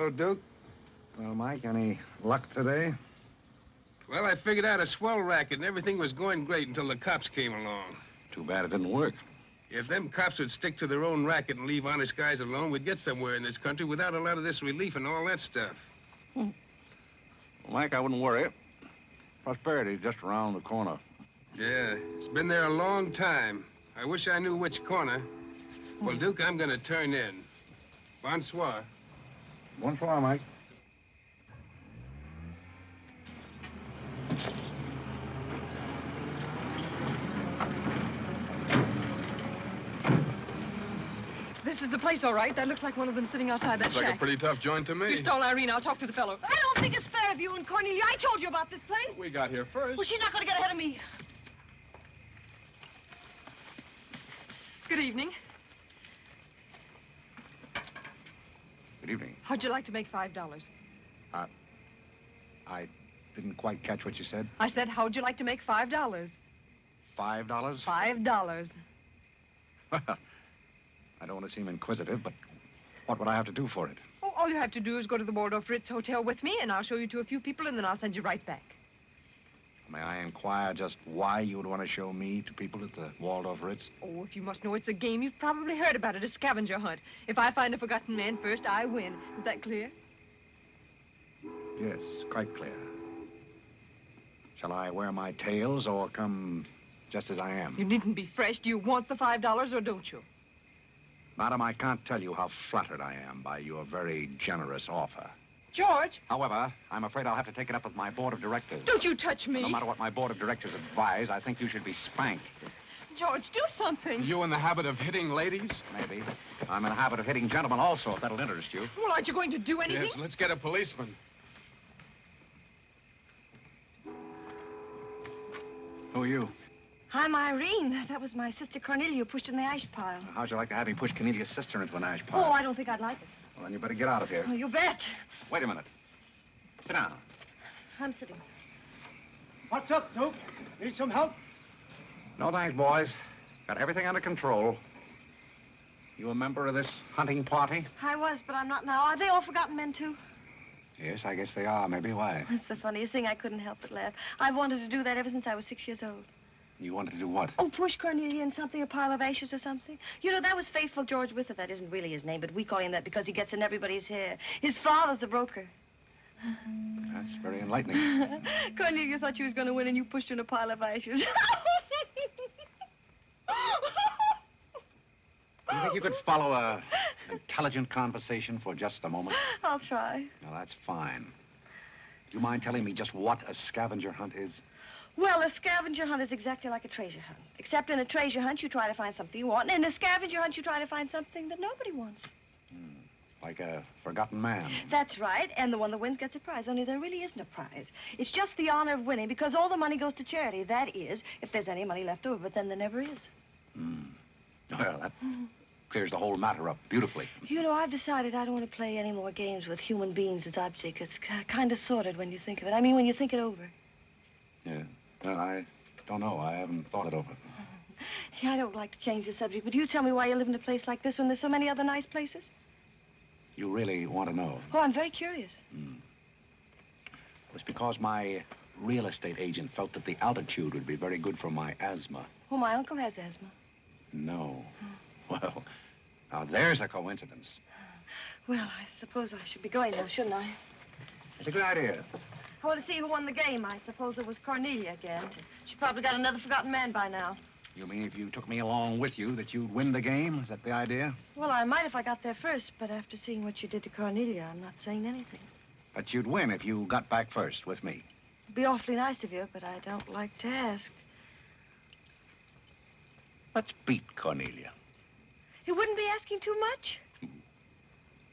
Hello, Duke. Well, Mike, any luck today? Well, I figured out a swell racket, and everything was going great until the cops came along. Too bad it didn't work. If them cops would stick to their own racket and leave honest guys alone, we'd get somewhere in this country without a lot of this relief and all that stuff. Well, Mike, I wouldn't worry. Prosperity's just around the corner. Yeah, it's been there a long time. I wish I knew which corner. Well, Duke, I'm going to turn in. Bonsoir. Bonsoir, Mike. This is the place, all right. That looks like one of them sitting outside that Looks like shack. a pretty tough joint to me. You stole Irene. I'll talk to the fellow. I don't think it's fair of you and Cornelia. I told you about this place. We got here first. Well, she's not going to get ahead of me. Good evening. Good evening. How'd you like to make $5? I didn't quite catch what you said. I said, how'd you like to make $5? $5? $5. Well, I don't want to seem inquisitive, but what would I have to do for it? Oh, all you have to do is go to the Waldorf-Ritz Hotel with me, and I'll show you to a few people, and then I'll send you right back. May I inquire just why you would want to show me to people at the Waldorf-Ritz? Oh, if you must know it's a game, you've probably heard about it, a scavenger hunt. If I find a forgotten man first, I win. Is that clear? Yes, quite clear. Shall I wear my tails or come just as I am? You needn't be fresh. Do you want the $5 or don't you? Madam, I can't tell you how flattered I am by your very generous offer. George! However, I'm afraid I'll have to take it up with my board of directors. Don't you touch me! No matter what my board of directors advise, I think you should be spanked. George, do something. You in the habit of hitting ladies? Maybe. I'm in the habit of hitting gentlemen also, if that'll interest you. Well, aren't you going to do anything? Yes, let's get a policeman. Who are you? I'm Irene. That was my sister Cornelia who pushed in the ash pile. How'd you like to have me push Cornelia's sister into an ash Oh, pile? I don't think I'd like it. Well, then you better get out of here. Oh, you bet. Wait a minute. Sit down. I'm sitting. What's up, Duke? Need some help? No thanks, boys. Got everything under control. You a member of this hunting party? I was, but I'm not now. Are they all forgotten men, too? Yes, I guess they are. Maybe. Why? That's the funniest thing. I couldn't help but laugh. I've wanted to do that ever since I was 6 years old. You wanted to do what? Oh, push Cornelia in something, a pile of ashes or something. You know, that was Faithful George Wither. That isn't really his name, but we call him that because he gets in everybody's hair. His father's the broker. That's very enlightening. Cornelia thought she was going to win, and you pushed her in a pile of ashes. Do you think you could follow an intelligent conversation for just a moment? I'll try. Now, that's fine. Do you mind telling me just what a scavenger hunt is? Well, a scavenger hunt is exactly like a treasure hunt. Except in a treasure hunt, you try to find something you want, and in a scavenger hunt, you try to find something that nobody wants. Like a forgotten man. That's right, and the one that wins gets a prize, only there really isn't a prize. It's just the honor of winning, because all the money goes to charity. That is, if there's any money left over, but then there never is. Well, that clears the whole matter up beautifully. You know, I've decided I don't want to play any more games with human beings as objects. It's kind of sordid when you think of it. I mean, when you think it over. Yeah. Well, I don't know. I haven't thought it over. Yeah, I don't like to change the subject, but you tell me why you live in a place like this when there's so many other nice places. You really want to know? Oh, I'm very curious. It's because my real estate agent felt that the altitude would be very good for my asthma. Oh, my uncle has asthma. No. Well, now there's a coincidence. Well, I suppose I should be going now, shouldn't I? It's a good idea. I want to see who won the game. I suppose it was Cornelia again. She probably got another forgotten man by now. You mean if you took me along with you that you'd win the game? Is that the idea? Well, I might if I got there first, but after seeing what you did to Cornelia, I'm not saying anything. But you'd win if you got back first with me. It'd be awfully nice of you, but I don't like to ask. Let's beat Cornelia. You wouldn't be asking too much? You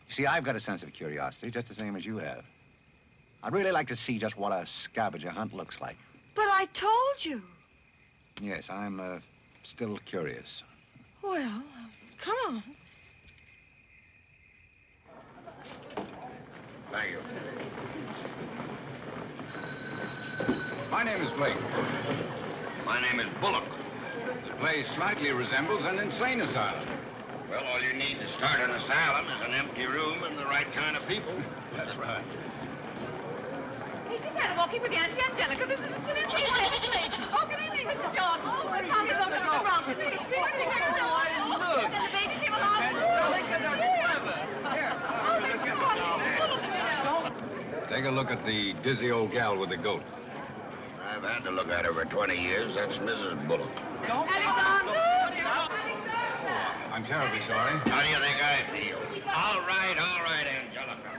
see, I've got a sense of curiosity, just the same as you have. I'd really like to see just what a scavenger hunt looks like. But I told you. Yes, I'm still curious. Well, come on. Thank you. My name is Blake. My name is Bullock. The place slightly resembles an insane asylum. Well, all you need to start an asylum is an empty room and the right kind of people. That's right. Hey, you gotta walk in with Auntie Angelica. This is a silly thing. Oh, good evening, Mr. John. Oh, the Tommy goes to the wrong. This is a sweet thing. And the baby came along. Take a look at the dizzy old gal with the goat. I've had to look at her for 20 years. That's Mrs. Bullock. Alexander! I'm terribly sorry. How do you think I feel? All right, Angelica.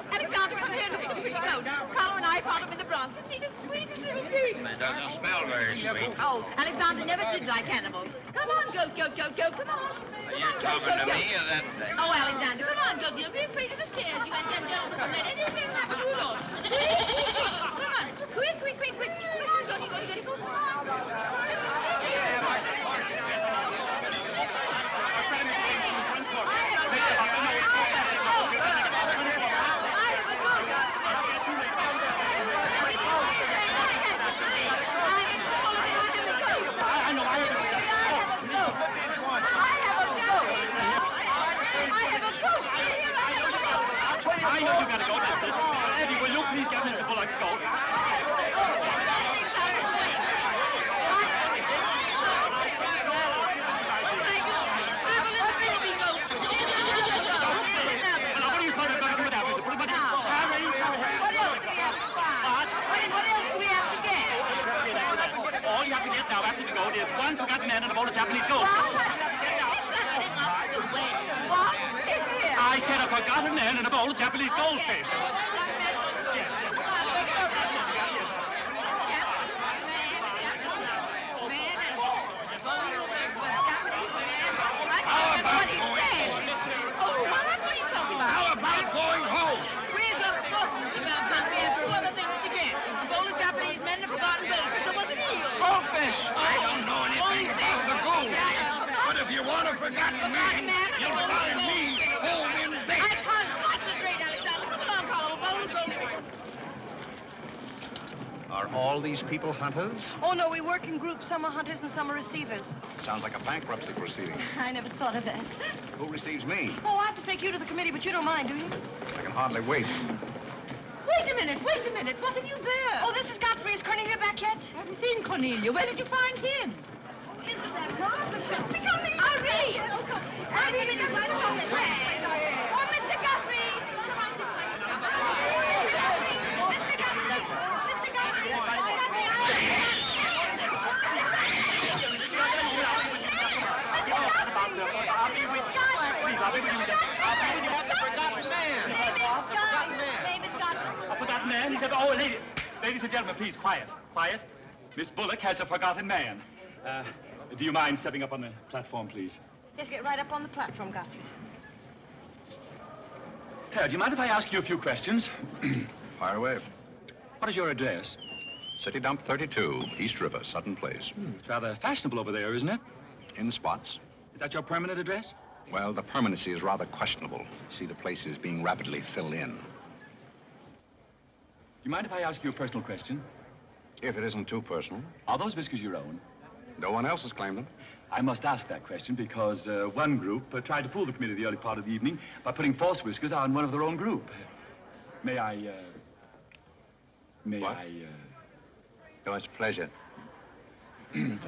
Alexander, come here. Look at the pretty goat. Carlo and I found him in the Bronx. Isn't he the sweetest little thing? It doesn't smell very sweet. Oh, Alexander never did like animals. Come on, goat, come on. Are you talking to me or that thing? Oh, Alexander, come on, goat. Don't be afraid of the stairs. You and Angelica won't let anything happen to you, Lord. Come on, quick. Come on, goaty, go. Come on. I know you gotta go. Eddie, will you please get Mr. Bullock's goat? All you have to get now after the goat is one forgotten man and a bowl of Japanese gold. I said a forgotten man and a bowl of Japanese goldfish. How about going home? Where's the football about country and two other things again? The bowl of Japanese men and a forgotten goldfish. So what's the deal? Goldfish! I don't know anything about the goldfish. But if you want a forgotten man, you'll find me home in bed. I can't concentrate, Alexander. Come along, Carlo. Bowl of goldfish. Are all these people hunters? Oh, no, we work in groups. Some are hunters and some are receivers. Sounds like a bankruptcy proceeding. I never thought of that. Who receives me? Oh, I have to take you to the committee, but you don't mind, do you? I can hardly wait. Wait a minute. What have you there? Oh, this is Godfrey. Is Cornelia back yet? I haven't seen Cornelia. Where did you find him? Isn't that marvelous? Godfrey, Irene! Irene, you're right about it. Oh, Mr. Godfrey! Come on this way. Mr. Godfrey! Mr. Godfrey! Mr. Godfrey! A forgotten man? He said, oh, ladies and gentlemen, please, quiet. Miss Bullock has a forgotten man. Do you mind stepping up on the platform, please? Yes, get right up on the platform, Godfrey. Do you mind if I ask you a few questions? Fire away. What is your address? City Dump 32, East River, Sutton Place. It's rather fashionable over there, isn't it? In spots. Is that your permanent address? Well, the permanency is rather questionable. See, the place is being rapidly filled in. Do you mind if I ask you a personal question? If it isn't too personal. Are those whiskers your own? No one else has claimed them. I must ask that question because one group tried to fool the committee the early part of the evening by putting false whiskers on one of their own group. May I... Oh, it's a pleasure.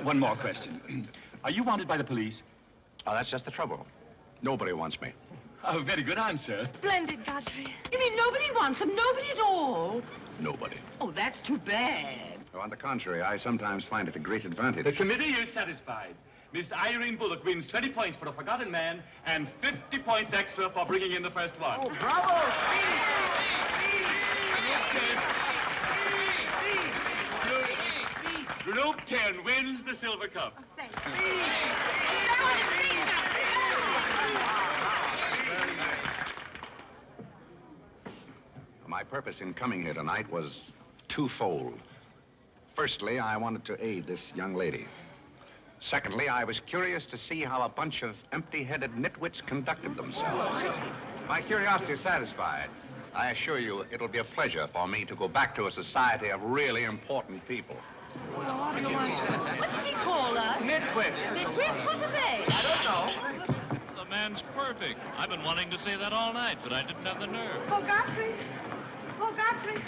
One more question. Are you wanted by the police? Oh, that's just the trouble. Nobody wants me. A very good answer. Splendid, Godfrey. You mean nobody wants him? Nobody at all? Nobody. Oh, that's too bad. Oh, on the contrary, I sometimes find it a great advantage. The committee is satisfied. Miss Irene Bullock wins 20 points for a forgotten man and 50 points extra for bringing in the first one. Oh, bravo! Group 10 wins the silver cup. Thanks. My purpose in coming here tonight was twofold. Firstly, I wanted to aid this young lady. Secondly, I was curious to see how a bunch of empty-headed nitwits conducted themselves. My curiosity is satisfied. I assure you it'll be a pleasure for me to go back to a society of really important people. What did he call us? Nitwit. Nitwits? What are they? I don't know. The man's perfect. I've been wanting to say that all night, but I didn't have the nerve. Oh, Godfrey. Oh, Godfrey.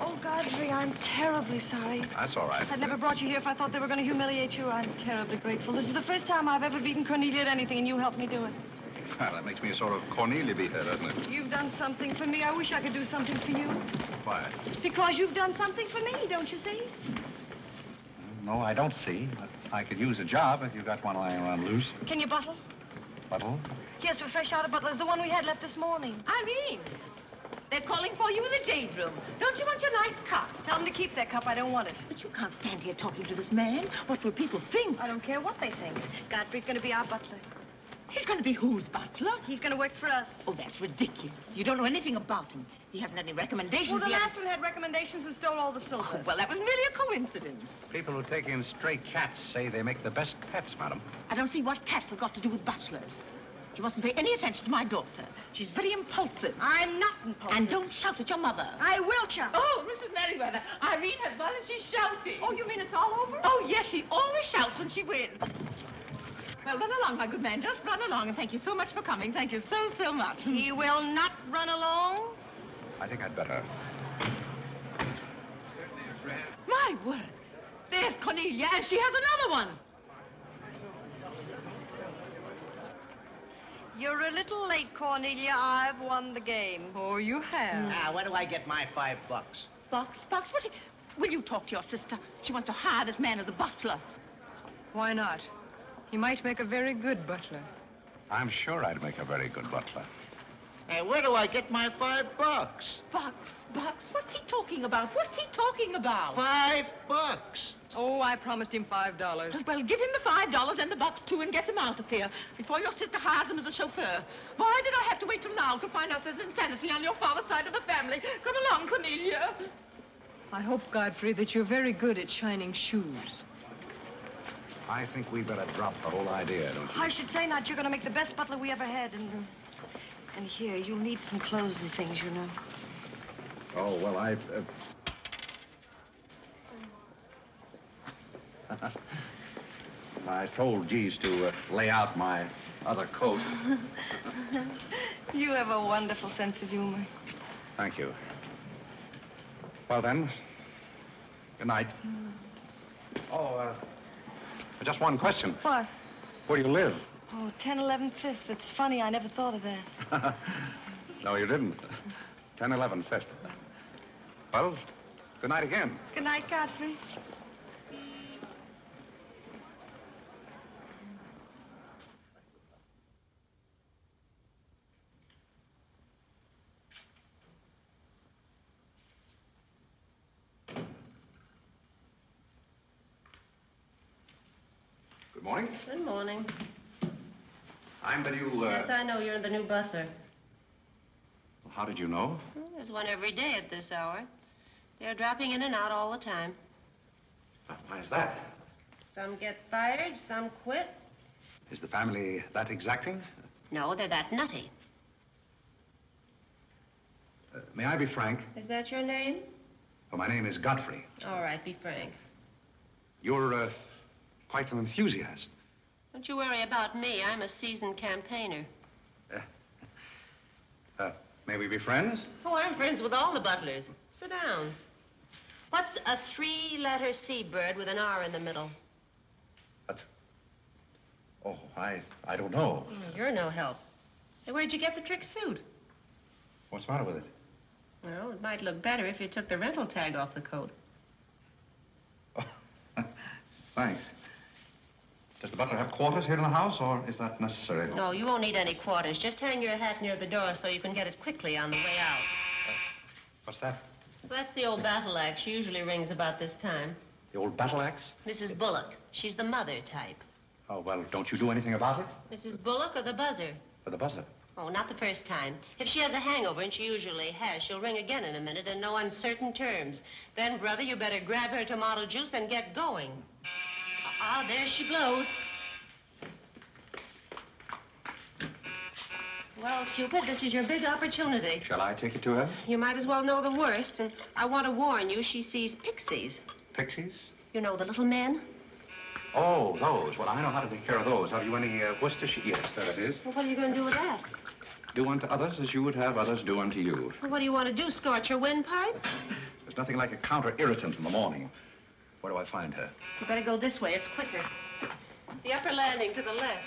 Oh, Godfrey, I'm terribly sorry. That's all right. I'd never brought you here if I thought they were going to humiliate you. I'm terribly grateful. This is the first time I've ever beaten Cornelia at anything, and you helped me do it. Well, that makes me a sort of Cornelia beater, doesn't it? You've done something for me. I wish I could do something for you. Why? Because you've done something for me, don't you see? No, I don't see. But I could use a job if you got one lying around loose. Can you buttle? Buttle? Yes, we're fresh out of Butler's, the one we had left this morning. Irene, they're calling for you in the jade room. Don't you want your nice cup? Tell them to keep their cup. I don't want it. But you can't stand here talking to this man. What will people think? I don't care what they think. Godfrey's going to be our butler. He's going to be whose butler? He's going to work for us. Oh, that's ridiculous. You don't know anything about him. He hasn't any recommendations. Well, the yet. last one had recommendations and stole all the silver. Oh, well, that was merely a coincidence. People who take in stray cats say they make the best pets, madam. I don't see what cats have got to do with butlers. You mustn't pay any attention to my daughter. She's very impulsive. I'm not impulsive. And don't shout at your mother. I will shout. Oh, Mrs. Merriweather, Irene has gone and she's shouting. Oh, you mean it's all over? Oh, yes, she always shouts when she wins. Well, run along, my good man. Just run along, and thank you so much for coming. Thank you so, so much. He will not run along. I think I'd better. My word. There's Cornelia, and she has another one. You're a little late, Cornelia. I've won the game. Oh, you have. Now, where do I get my $5? Box, what? Will you talk to your sister? She wants to hire this man as a butler. Why not? He might make a very good butler. I'm sure I'd make a very good butler. Hey, where do I get my $5? Box, what's he talking about? What's he talking about? $5. Oh, I promised him $5. Well, give him the $5 and the box, too, and get him out of here before your sister hires him as a chauffeur. Why did I have to wait till now to find out there's insanity on your father's side of the family? Come along, Cornelia. I hope, Godfrey, that you're very good at shining shoes. I think we better drop the whole idea, don't you? I should say not. You're going to make the best butler we ever had. And here, you'll need some clothes and things, you know. Oh, well, I told Jeeves to lay out my other coat. You have a wonderful sense of humor. Thank you. Well, then, good night. Oh, just one question. What? Where do you live? Oh, 1011 Fifth. It's funny, I never thought of that. No, you didn't. 1011 Fifth. Well, good night again. Good night, Godfrey. Good morning. Good morning. I'm the new, Yes, I know you're the new butler. How did you know? Well, there's one every day at this hour. They're dropping in and out all the time. Why is that? Some get fired, some quit. Is the family that exacting? No, they're that nutty. May I be frank? Is that your name? Well, my name is Godfrey. All right, be frank. You're, quite an enthusiast. Don't you worry about me. I'm a seasoned campaigner. May we be friends? Oh, I'm friends with all the butlers. Sit down. What's a three-letter seabird with an R in the middle? Oh, I don't know. You're no help. Hey, where'd you get the trick suit? What's the matter with it? Well, it might look better if you took the rental tag off the coat. Oh, thanks. Does the butler have quarters here in the house, or is that necessary? No, you won't need any quarters. Just hang your hat near the door so you can get it quickly on the way out. What's that? Well, that's the old battle axe. She usually rings about this time. The old battle axe? Mrs. Bullock. She's the mother type. Oh, well, don't you do anything about it? Mrs. Bullock or the buzzer? For the buzzer. Oh, not the first time. If she has a hangover, and she usually has, she'll ring again in a minute in no uncertain terms. Then, brother, you better grab her tomato juice and get going. There she blows. Well, Cupid, this is your big opportunity. Shall I take it to her? You might as well know the worst, and I want to warn you, she sees pixies. Pixies? You know, the little men? Oh, those. Well, I know how to take care of those. Have you any Worcestershire? Yes, there it is. Well, what are you going to do with that? Do unto others as you would have others do unto you. Well, what do you want to do, scorch your windpipe? There's nothing like a counter-irritant in the morning. Where do I find her? You better go this way. It's quicker. The upper landing to the left.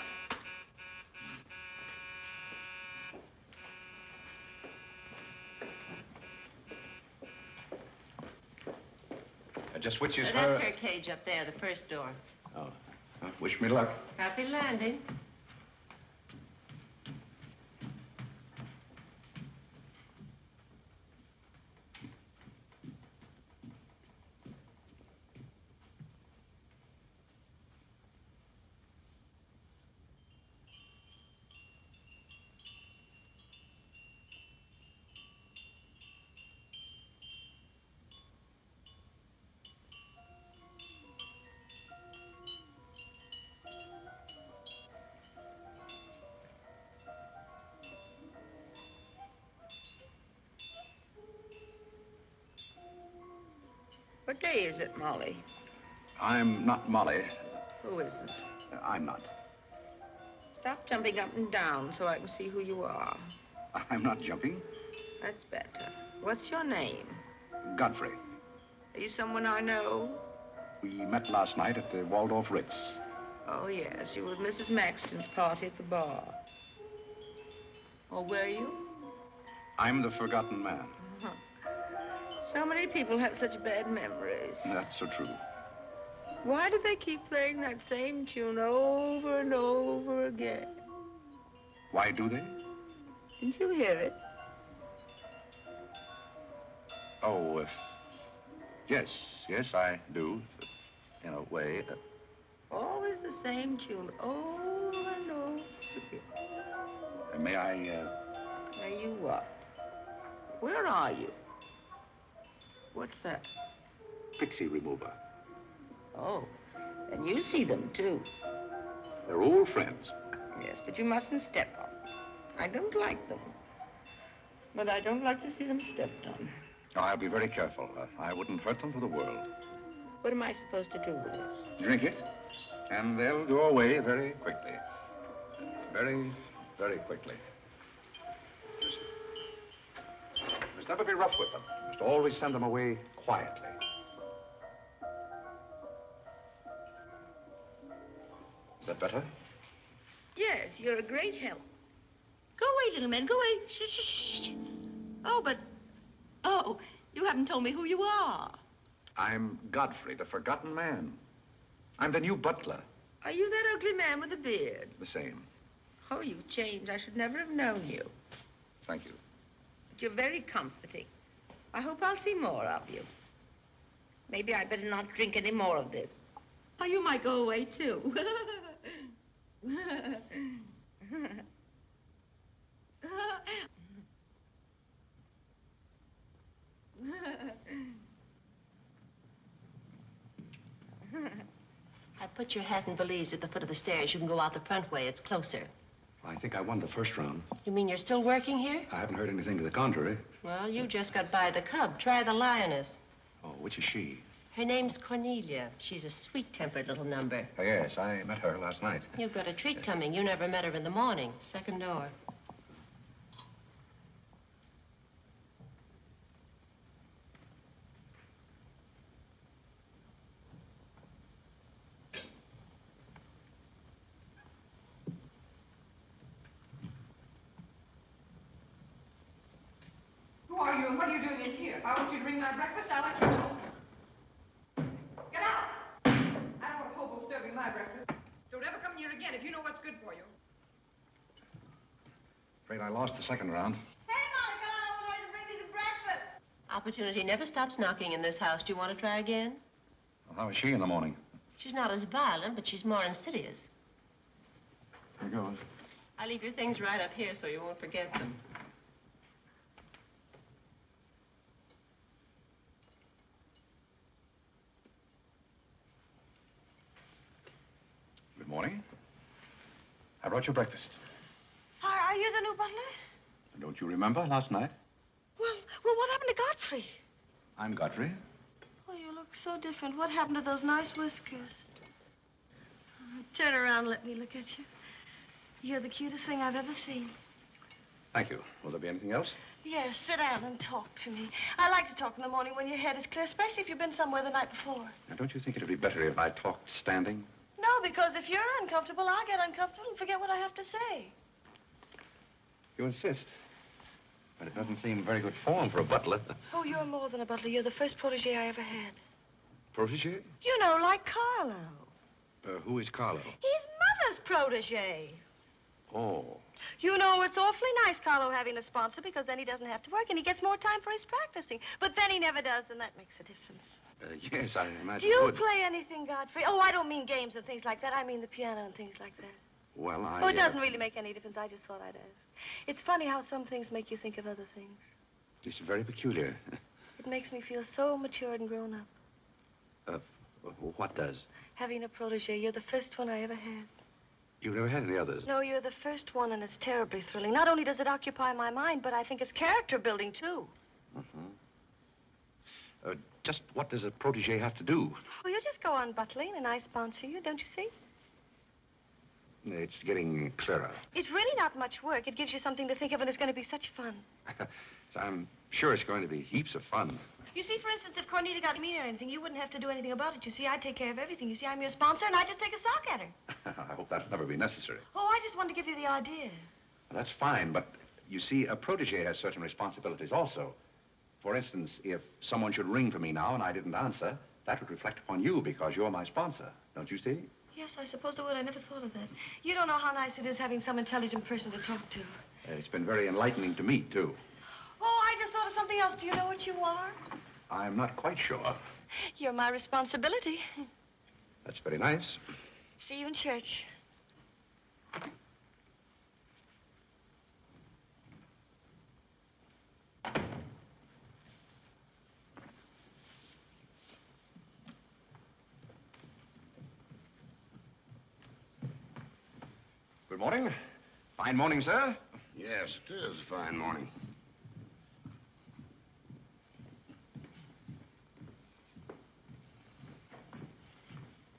Just which is her... That's her cage up there, the first door. Oh. Well, wish me luck. Happy landing. What day is it, Molly? I'm not Molly. Who isn't? I'm not. Stop jumping up and down so I can see who you are. I'm not jumping. That's better. What's your name? Godfrey. Are you someone I know? We met last night at the Waldorf-Ritz. Oh, yes. You were at Mrs. Maxton's party at the bar. Or were you? I'm the forgotten man. So many people have such bad memories. That's so true. Why do they keep playing that same tune over and over again? Why do they? Didn't you hear it? Oh, yes, I do, in a way. Always the same tune, over and over again. May I, May you what? Where are you? What's that? Pixie remover. Oh, and you see them, too. They're old friends. Yes, but you mustn't step on them. I don't like them. But I don't like to see them stepped on. Oh, I'll be very careful. I wouldn't hurt them for the world. What am I supposed to do with this? Drink it, and they'll go away very quickly. Very, very quickly. You must never be rough with them. You must always send them away quietly. Is that better? Yes, you're a great help. Go away, little man, go away. Shh, shh, shh. Oh, you haven't told me who you are. I'm Godfrey, the forgotten man. I'm the new butler. Are you that ugly man with a beard? The same. Oh, you've changed. I should never have known you. Thank you. But you're very comforting. I hope I'll see more of you. Maybe I'd better not drink any more of this. Oh, you might go away, too. I put your hat and valise at the foot of the stairs. You can go out the front way. It's closer. I think I won the first round. You mean you're still working here? I haven't heard anything to the contrary. Well, you just got by the cub. Try the lioness. Oh, which is she? Her name's Cornelia. She's a sweet-tempered little number. Oh, yes, I met her last night. You've got a treat coming. You never met her in the morning. Second door. Who are you and what are you doing in here? If I want you to bring my breakfast, I'll let you know. Get out! I don't want a hobo serving my breakfast. Don't ever come near again if you know what's good for you. Afraid I lost the second round. Hey, Molly, come on over and bring me some breakfast. Opportunity never stops knocking in this house. Do you want to try again? Well, how is she in the morning? She's not as violent, but she's more insidious. Here goes. I'll leave your things right up here so you won't forget them. Good morning. I brought you breakfast. Are you the new butler? Don't you remember last night? Well, what happened to Godfrey? I'm Godfrey. Oh, you look so different. What happened to those nice whiskers? Turn around and let me look at you. You're the cutest thing I've ever seen. Thank you. Will there be anything else? Yes, sit down and talk to me. I like to talk in the morning when your head is clear, especially if you've been somewhere the night before. Now, don't you think it'd be better if I talked standing? No, because if you're uncomfortable, I'll get uncomfortable and forget what I have to say. You insist. But it doesn't seem very good form for a butler. Oh, you're more than a butler. You're the first protégé I ever had. Protégé? You know, like Carlo. Who is Carlo? His mother's protégé. Oh. You know, it's awfully nice, Carlo, having a sponsor, because then he doesn't have to work and he gets more time for his practicing. But then he never does, and that makes a difference. Yes, I imagine. Do you play anything, Godfrey? Oh, I don't mean games and things like that. I mean the piano and things like that. Well, Oh, it doesn't really make any difference. I just thought I'd ask. It's funny how some things make you think of other things. It's very peculiar. It makes me feel so mature and grown up. What does? Having a protégé. You're the first one I ever had. You've never had any others? No, you're the first one, and it's terribly thrilling. Not only does it occupy my mind, but I think it's character building, too. Just what does a protégé have to do? Well, you just go on butling, and I sponsor you, don't you see? It's getting clearer. It's really not much work. It gives you something to think of, and it's going to be such fun. So I'm sure it's going to be heaps of fun. You see, for instance, if Cornelia got me or anything, you wouldn't have to do anything about it. You see, I take care of everything. You see, I'm your sponsor, and I just take a sock at her. I hope that'll never be necessary. Oh, I just wanted to give you the idea. Well, that's fine, but you see, a protégé has certain responsibilities also. For instance, if someone should ring for me now and I didn't answer, that would reflect upon you because you're my sponsor. Don't you see? Yes, I suppose it would. I never thought of that. You don't know how nice it is having some intelligent person to talk to. It's been very enlightening to me, too. Oh, I just thought of something else. Do you know what you are? I'm not quite sure. You're my responsibility. That's very nice. See you in church. Good morning. Fine morning, sir. Yes, it is a fine morning.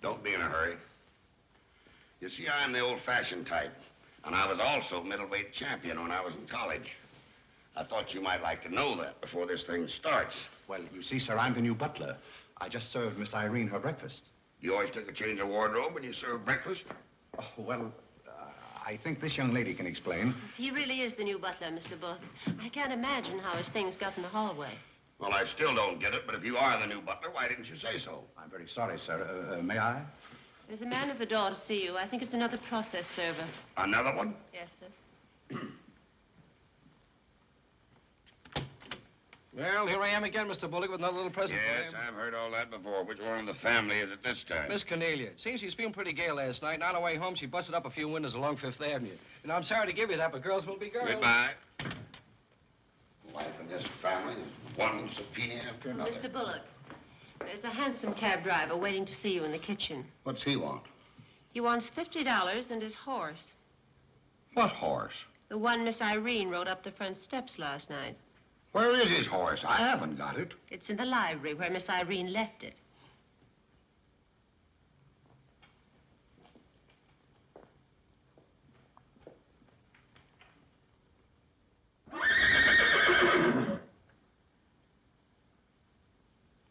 Don't be in a hurry. You see, I'm the old-fashioned type, and I was also middleweight champion when I was in college. I thought you might like to know that before this thing starts. Well, you see, sir, I'm the new butler. I just served Miss Irene her breakfast. You always take a change of wardrobe when you serve breakfast? Oh, well, I think this young lady can explain. He really is the new butler, Mr. Bullock. I can't imagine how his things got in the hallway. Well, I still don't get it, but if you are the new butler, why didn't you say so? I'm very sorry, sir. May I? There's a man at the door to see you. I think it's another process server. Another one? Yes, sir. Well, here I am again, Mr. Bullock, with another little present for Yes, you. I've heard all that before. Which one in the family is it this time? Miss Cornelia. It seems she's feeling pretty gay last night, and on her way home, she busted up a few windows along Fifth Avenue. And I'm sorry to give you that, but girls will be girls. Goodbye. Life in this family is one subpoena after another. Mr. Bullock, there's a hansom cab driver waiting to see you in the kitchen. What's he want? He wants $50 and his horse. What horse? The one Miss Irene rode up the front steps last night. Where is his horse? I haven't got it. It's in the library where Miss Irene left it.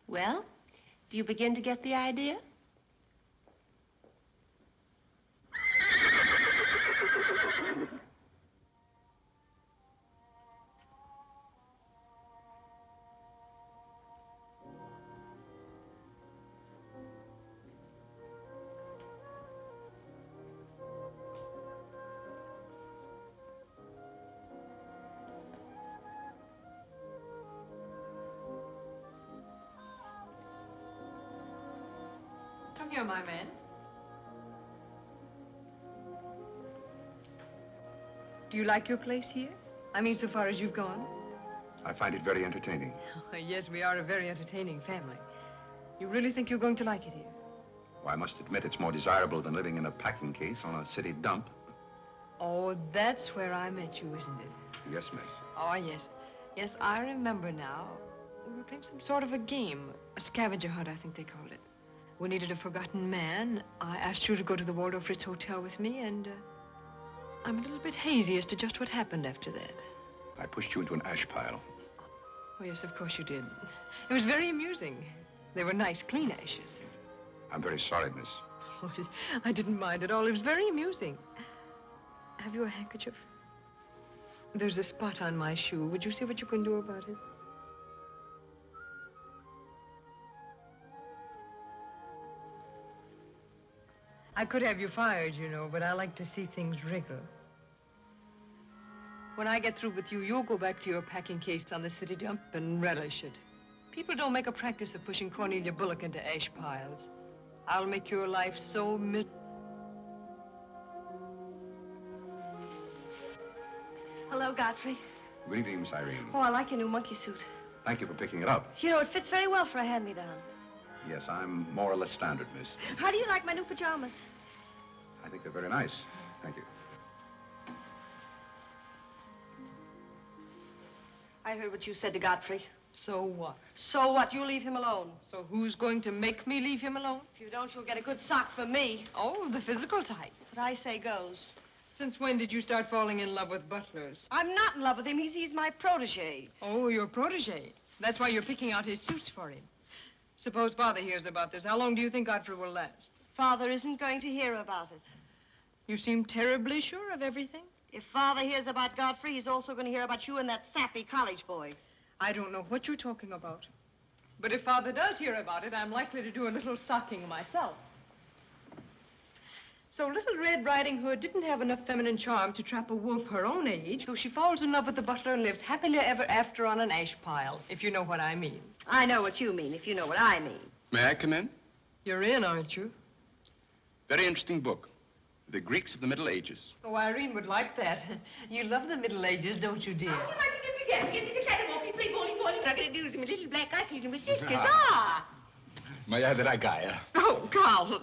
Well, do you begin to get the idea? Come here, my man. Do you like your place here? I mean, so far as you've gone? I find it very entertaining. Oh, yes, we are a very entertaining family. You really think you're going to like it here? Well, I must admit it's more desirable than living in a packing case on a city dump. Oh, that's where I met you, isn't it? Yes, miss. Oh, yes. Yes, I remember now. We were playing some sort of a game. A scavenger hunt, I think they called it. We needed a forgotten man. I asked you to go to the Waldorf-Ritz Hotel with me, and I'm a little bit hazy as to just what happened after that. I pushed you into an ash pile. Oh, yes, of course you did. It was very amusing. They were nice, clean ashes. I'm very sorry, miss. Oh, I didn't mind at all. It was very amusing. Have you a handkerchief? There's a spot on my shoe. Would you see what you can do about it? I could have you fired, you know, but I like to see things wriggle. When I get through with you, you'll go back to your packing case on the city dump and relish it. People don't make a practice of pushing Cornelia Bullock into ash piles. I'll make your life so Hello, Godfrey. Good evening, Miss Irene. Oh, I like your new monkey suit. Thank you for picking it up. You know, it fits very well for a hand-me-down. Yes, I'm more or less standard, miss. How do you like my new pajamas? I think they're very nice. Thank you. I heard what you said to Godfrey. So what? So what? You leave him alone. So who's going to make me leave him alone? If you don't, you'll get a good sock from me. Oh, the physical type. What I say goes. Since when did you start falling in love with butlers? I'm not in love with him. He's my protégé. Oh, your protégé. That's why you're picking out his suits for him. Suppose Father hears about this. How long do you think Godfrey will last? Father isn't going to hear about it. You seem terribly sure of everything. If Father hears about Godfrey, he's also going to hear about you and that sappy college boy. I don't know what you're talking about. But if Father does hear about it, I'm likely to do a little socking myself. So Little Red Riding Hood didn't have enough feminine charm to trap a wolf her own age, so she falls in love with the butler and lives happily ever after on an ash pile, if you know what I mean. I know what you mean, if you know what I mean. May I come in? You're in, aren't you? Very interesting book. The Greeks of the Middle Ages. Oh, Irene would like that. You love the Middle Ages, don't you, dear? I'm not going to do some little black eye and with sisters. May I that guy? Oh, Carlo.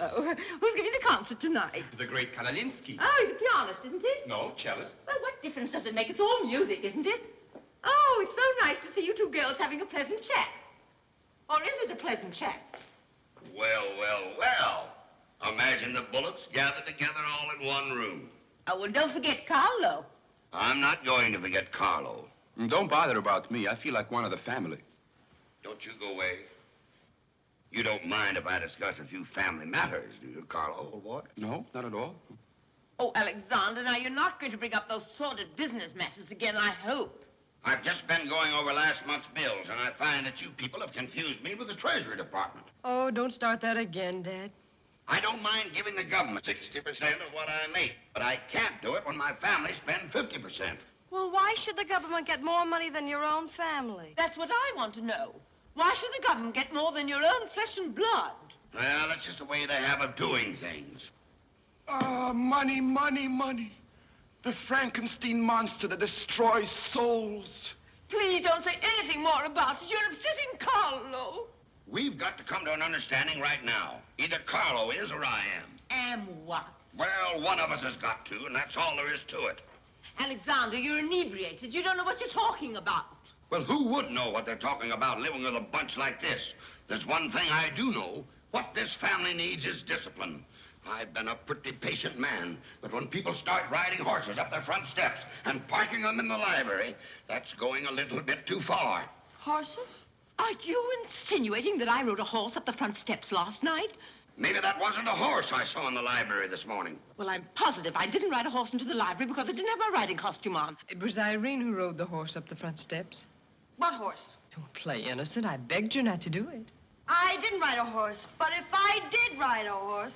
Who's giving the concert tonight? The great Karolinsky. Oh, he's a pianist, isn't he? No, cellist. Well, what difference does it make? It's all music, isn't it? Oh, it's so nice to see you two girls having a pleasant chat. Or is it a pleasant chat? Well, well, well. Imagine the Bullocks gathered together all in one room. Oh, well, don't forget Carlo. I'm not going to forget Carlo. Don't bother about me. I feel like one of the family. Don't you go away. You don't mind if I discuss a few family matters, do you, Carlo, old boy? No, not at all. Oh, Alexander, now you're not going to bring up those sordid business matters again, I hope. I've just been going over last month's bills, and I find that you people have confused me with the Treasury Department. Oh, don't start that again, Dad. I don't mind giving the government 60% of what I make, but I can't do it when my family spend 50%. Well, why should the government get more money than your own family? That's what I want to know. Why should the government get more than your own flesh and blood? Well, that's just the way they have of doing things. Ah, money, money, money. The Frankenstein monster that destroys souls. Please don't say anything more about it. You're upsetting Carlo. We've got to come to an understanding right now. Either Carlo is or I am. Am what? Well, one of us has got to, and that's all there is to it. Alexander, you're inebriated. You don't know what you're talking about. Well, who would know what they're talking about living with a bunch like this? There's one thing I do know. What this family needs is discipline. I've been a pretty patient man, but when people start riding horses up their front steps and parking them in the library, that's going a little bit too far. Horses? Are you insinuating that I rode a horse up the front steps last night? Maybe that wasn't a horse I saw in the library this morning. Well, I'm positive I didn't ride a horse into the library because I didn't have my riding costume on. It was Irene who rode the horse up the front steps. What horse? Don't play innocent. I begged you not to do it. I didn't ride a horse, but if I did ride a horse,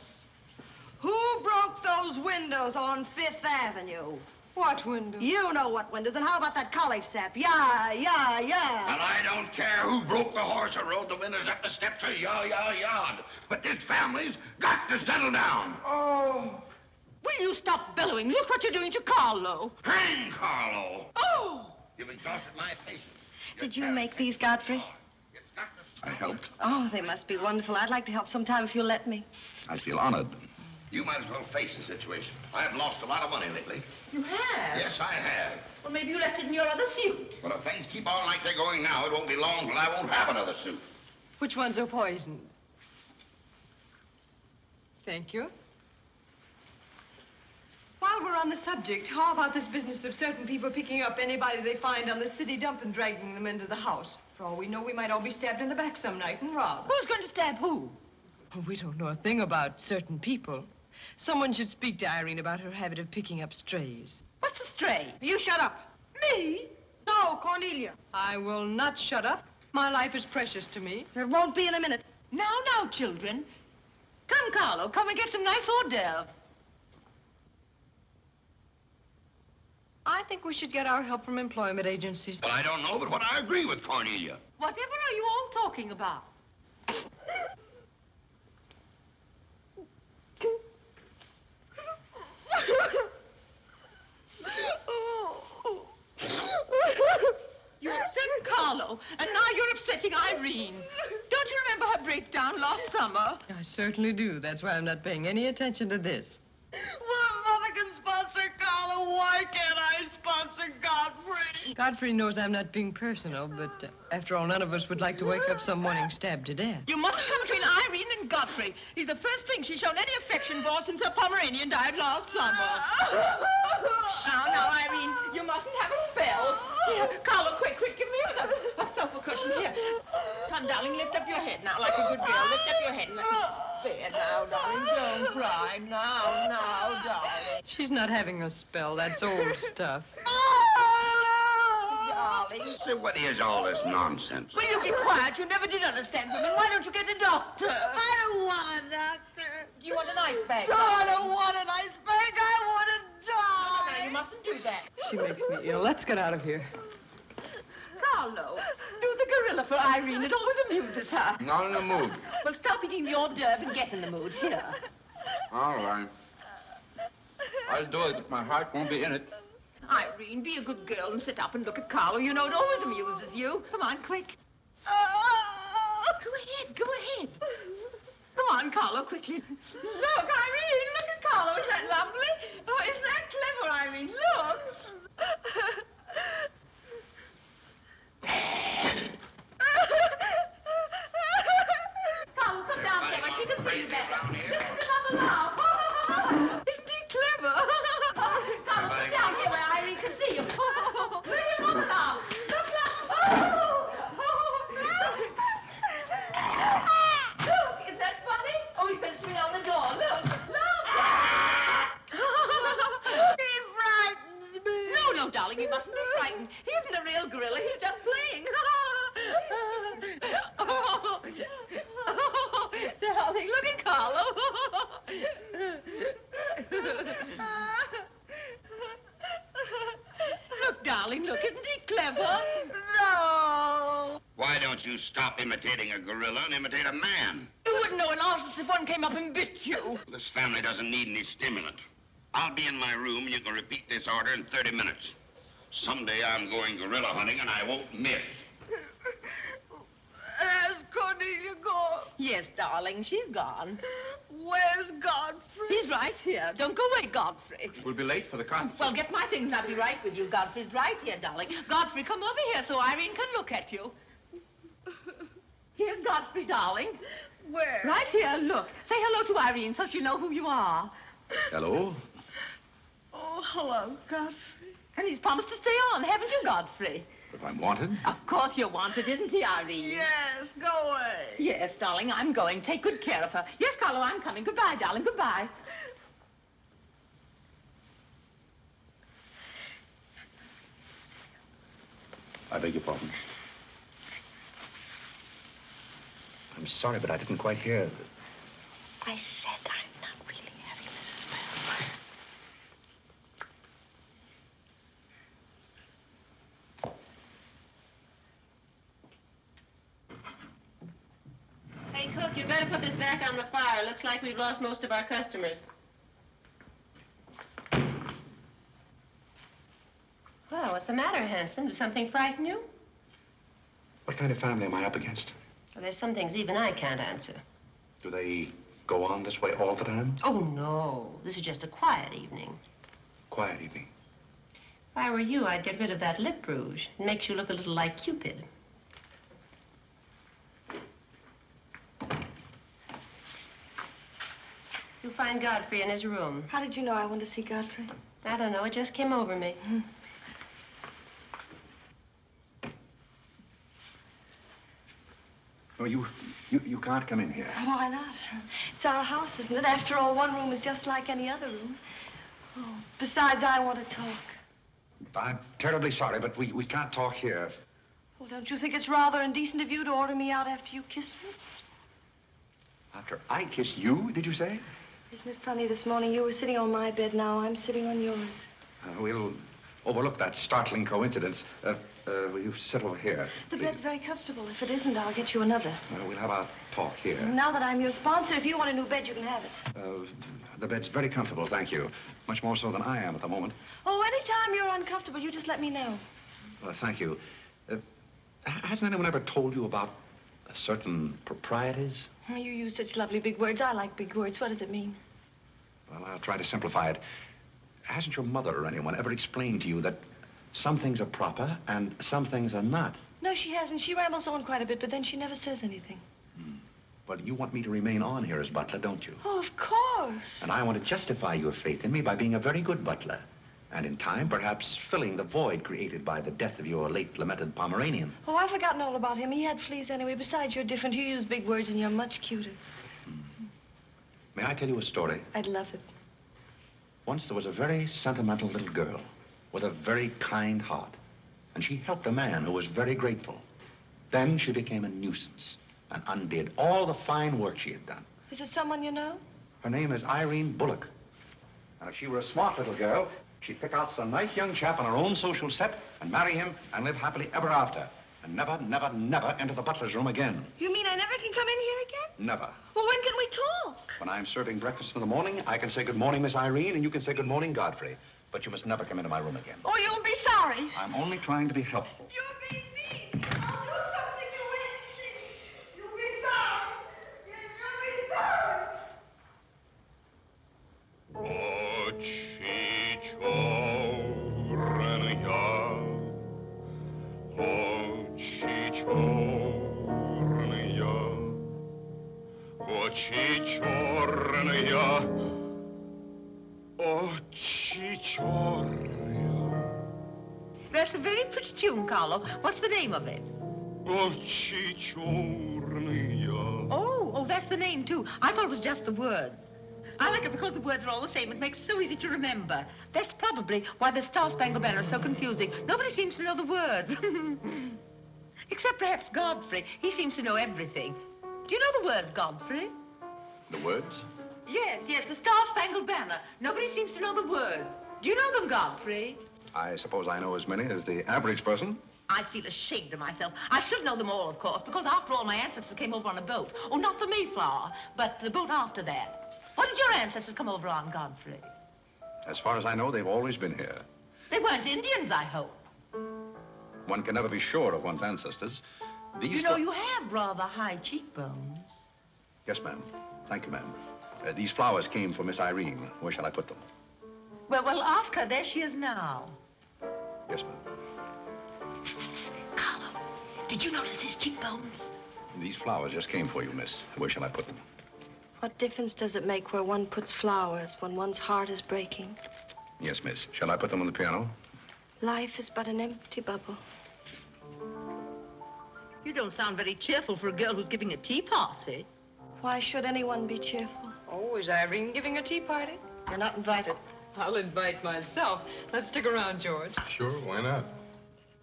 who broke those windows on Fifth Avenue? What windows? You know what windows, and how about that college sap? Yeah. And I don't care who broke the horse or rode the windows up the steps or yard. But this family's got to settle down. Oh. Will you stop bellowing? Look what you're doing to Carlo. Hang Carlo. Oh! You've exhausted my patience. Did you make these, Godfrey? I helped. Oh, they must be wonderful. I'd like to help sometime if you'll let me. I feel honored. You might as well face the situation. I've lost a lot of money lately. You have? Yes, I have. Well, maybe you left it in your other suit. But if things keep on like they're going now, it won't be long till I won't have another suit. Which ones are poisoned? Thank you. While we're on the subject, how about this business of certain people picking up anybody they find on the city dump and dragging them into the house? For all we know, we might all be stabbed in the back some night and robbed. Who's going to stab who? We don't know a thing about certain people. Someone should speak to Irene about her habit of picking up strays. What's a stray? You shut up. Me? No, Cornelia. I will not shut up. My life is precious to me. It won't be in a minute. Now, children. Come, Carlo, come and get some nice hors d'oeuvre. I think we should get our help from employment agencies. Well, I don't know, but what I agree with Cornelia. Whatever are you all talking about? You upset Carlo, and now you're upsetting Irene. Don't you remember her breakdown last summer? I certainly do. That's why I'm not paying any attention to this. Well, Mother can sponsor Carlo. Why can't I sponsor Godfrey? Godfrey knows I'm not being personal, but after all, none of us would like to wake up some morning stabbed to death. You mustn't come between Irene and Godfrey. He's the first thing she's shown any affection for since her Pomeranian died last summer. Now, Irene, you mustn't have a spell. Here, Carlo, quick, give me a sofa cushion. Here. Come, darling, lift up your head now like a good girl. Lift up your head and let me... There now, darling, don't cry. Now, darling. She's not having a spell. That's old stuff. Darling. So what is all this nonsense? Will you be quiet? You never did understand women. Why don't you get a doctor? I don't want a doctor. Do you want an ice bag? No, I don't want an ice bag. I want to die. No, you mustn't do that. She makes me ill. Let's get out of here. Carlo, do the gorilla for Irene. It always amuses her. Not in the mood. Well, stop eating the hors d'oeuvre and get in the mood. Here. All right. I'll do it, but my heart won't be in it. Irene, be a good girl and sit up and look at Carlo. You know it always amuses you. Come on, quick. Go ahead. Come on, Carlo, quickly. Look, Irene, look at Carlo. Isn't that lovely? Oh, isn't that clever, Irene? Look. Carlo, come down here where she can see you better. Listen to Mama now. Isn't he clever? Carlo, come down here where Irene can see you. Look at Mama now. Look. Look, is that funny? Oh, he's going to swing on the door. Look. He frightens me. No, darling, you mustn't be frightened. He isn't a real gorilla. He's just playing. Darling, look at Carlo. Look, darling, look. Isn't he clever? No. Why don't you stop imitating a gorilla and imitate a man? You wouldn't know an artist if one came up and bit you. This family doesn't need any stimulant. I'll be in my room, and you can repeat this order in 30 minutes. Someday I'm going gorilla hunting, and I won't miss. Has Cornelia gone? Yes, darling, she's gone. Where's Godfrey? He's right here. Don't go away, Godfrey. We'll be late for the concert. Well, get my things and I'll be right with you. Godfrey's right here, darling. Godfrey, come over here so Irene can look at you. Here's Godfrey, darling. Where? Right here, look. Say hello to Irene so she'll know who you are. Hello? Oh, hello, Godfrey. And he's promised to stay on, haven't you, Godfrey? If I'm wanted? Of course you're wanted, isn't he, Irene? Yes, go away. Yes, darling, I'm going. Take good care of her. Yes, Carlo, I'm coming. Goodbye, darling, goodbye. I beg your pardon. I'm sorry, but I didn't quite hear. I said I'm not really having a spell. Hey, cook, you better put this back on the fire. Looks like we've lost most of our customers. Well, what's the matter, handsome? Did something frighten you? What kind of family am I up against? Well, there's some things even I can't answer. Do they go on this way all the time? Oh, no. This is just a quiet evening. Quiet evening. If I were you, I'd get rid of that lip rouge. It makes you look a little like Cupid. You'll find Godfrey in his room. How did you know I wanted to see Godfrey? I don't know. It just came over me. No, you can't come in here. Why not? It's our house, isn't it? After all, one room is just like any other room. Oh, besides, I want to talk. I'm terribly sorry, but we can't talk here. Well, don't you think it's rather indecent of you to order me out after you kiss me? After I kiss you, did you say? Isn't it funny, this morning you were sitting on my bed, now I'm sitting on yours. We'll overlook that startling coincidence. Will you sit over here? The please? bed's very comfortable. If it isn't, I'll get you another. We'll have our talk here. Now that I'm your sponsor, if you want a new bed, you can have it. The bed's very comfortable, thank you. Much more so than I am at the moment. Oh, anytime you're uncomfortable, you just let me know. Thank you. Hasn't anyone ever told you about certain proprieties? You use such lovely big words. I like big words. What does it mean? Well, I'll try to simplify it. Hasn't your mother or anyone ever explained to you that some things are proper and some things are not? No, she hasn't. She rambles on quite a bit, but then she never says anything. Well, you want me to remain on here as butler, don't you? Oh, of course. And I want to justify your faith in me by being a very good butler. And in time, perhaps filling the void created by the death of your late lamented Pomeranian. Oh, I've forgotten all about him. He had fleas anyway. Besides, you're different. You use big words and you're much cuter. May I tell you a story? I'd love it. Once there was a very sentimental little girl with a very kind heart. And she helped a man who was very grateful. Then she became a nuisance and undid all the fine work she had done. Is it someone you know? Her name is Irene Bullock. And if she were a smart little girl, she'd pick out some nice young chap on her own social set and marry him and live happily ever after. And never, never, never enter the butler's room again. You mean I never can come in here again? Never. Well, when can we talk? When I'm serving breakfast in the morning, I can say good morning, Miss Irene, and you can say good morning, Godfrey. But you must never come into my room again. Oh, you'll be sorry. I'm only trying to be helpful. You're being mean. I'll do something you won't see. You'll be sorry. You'll be sorry. That's a very pretty tune, Carlo. What's the name of it? Oh, that's the name, too. I thought it was just the words. I like it because the words are all the same. It makes it so easy to remember. That's probably why the Star-Spangled Banner is so confusing. Nobody seems to know the words. Except perhaps Godfrey. He seems to know everything. Do you know the words, Godfrey? The words? Yes, the Star-Spangled Banner. Nobody seems to know the words. Do you know them, Godfrey? I suppose I know as many as the average person. I feel ashamed of myself. I should know them all, of course, because after all, my ancestors came over on a boat. Oh, not the Mayflower, but the boat after that. What did your ancestors come over on, Godfrey? As far as I know, they've always been here. They weren't Indians, I hope. One can never be sure of one's ancestors. You know, you have rather high cheekbones. Yes, ma'am. Thank you, ma'am. These flowers came for Miss Irene. Where shall I put them? Well, ask her. There she is now. Yes, ma'am. Carlo, did you notice his cheekbones? These flowers just came for you, miss. Where shall I put them? What difference does it make where one puts flowers when one's heart is breaking? Yes, miss. Shall I put them on the piano? Life is but an empty bubble. You don't sound very cheerful for a girl who's giving a tea party. Why should anyone be cheerful? Oh, is Irene giving a tea party? You're not invited. I'll invite myself. Let's stick around, George. Sure, why not?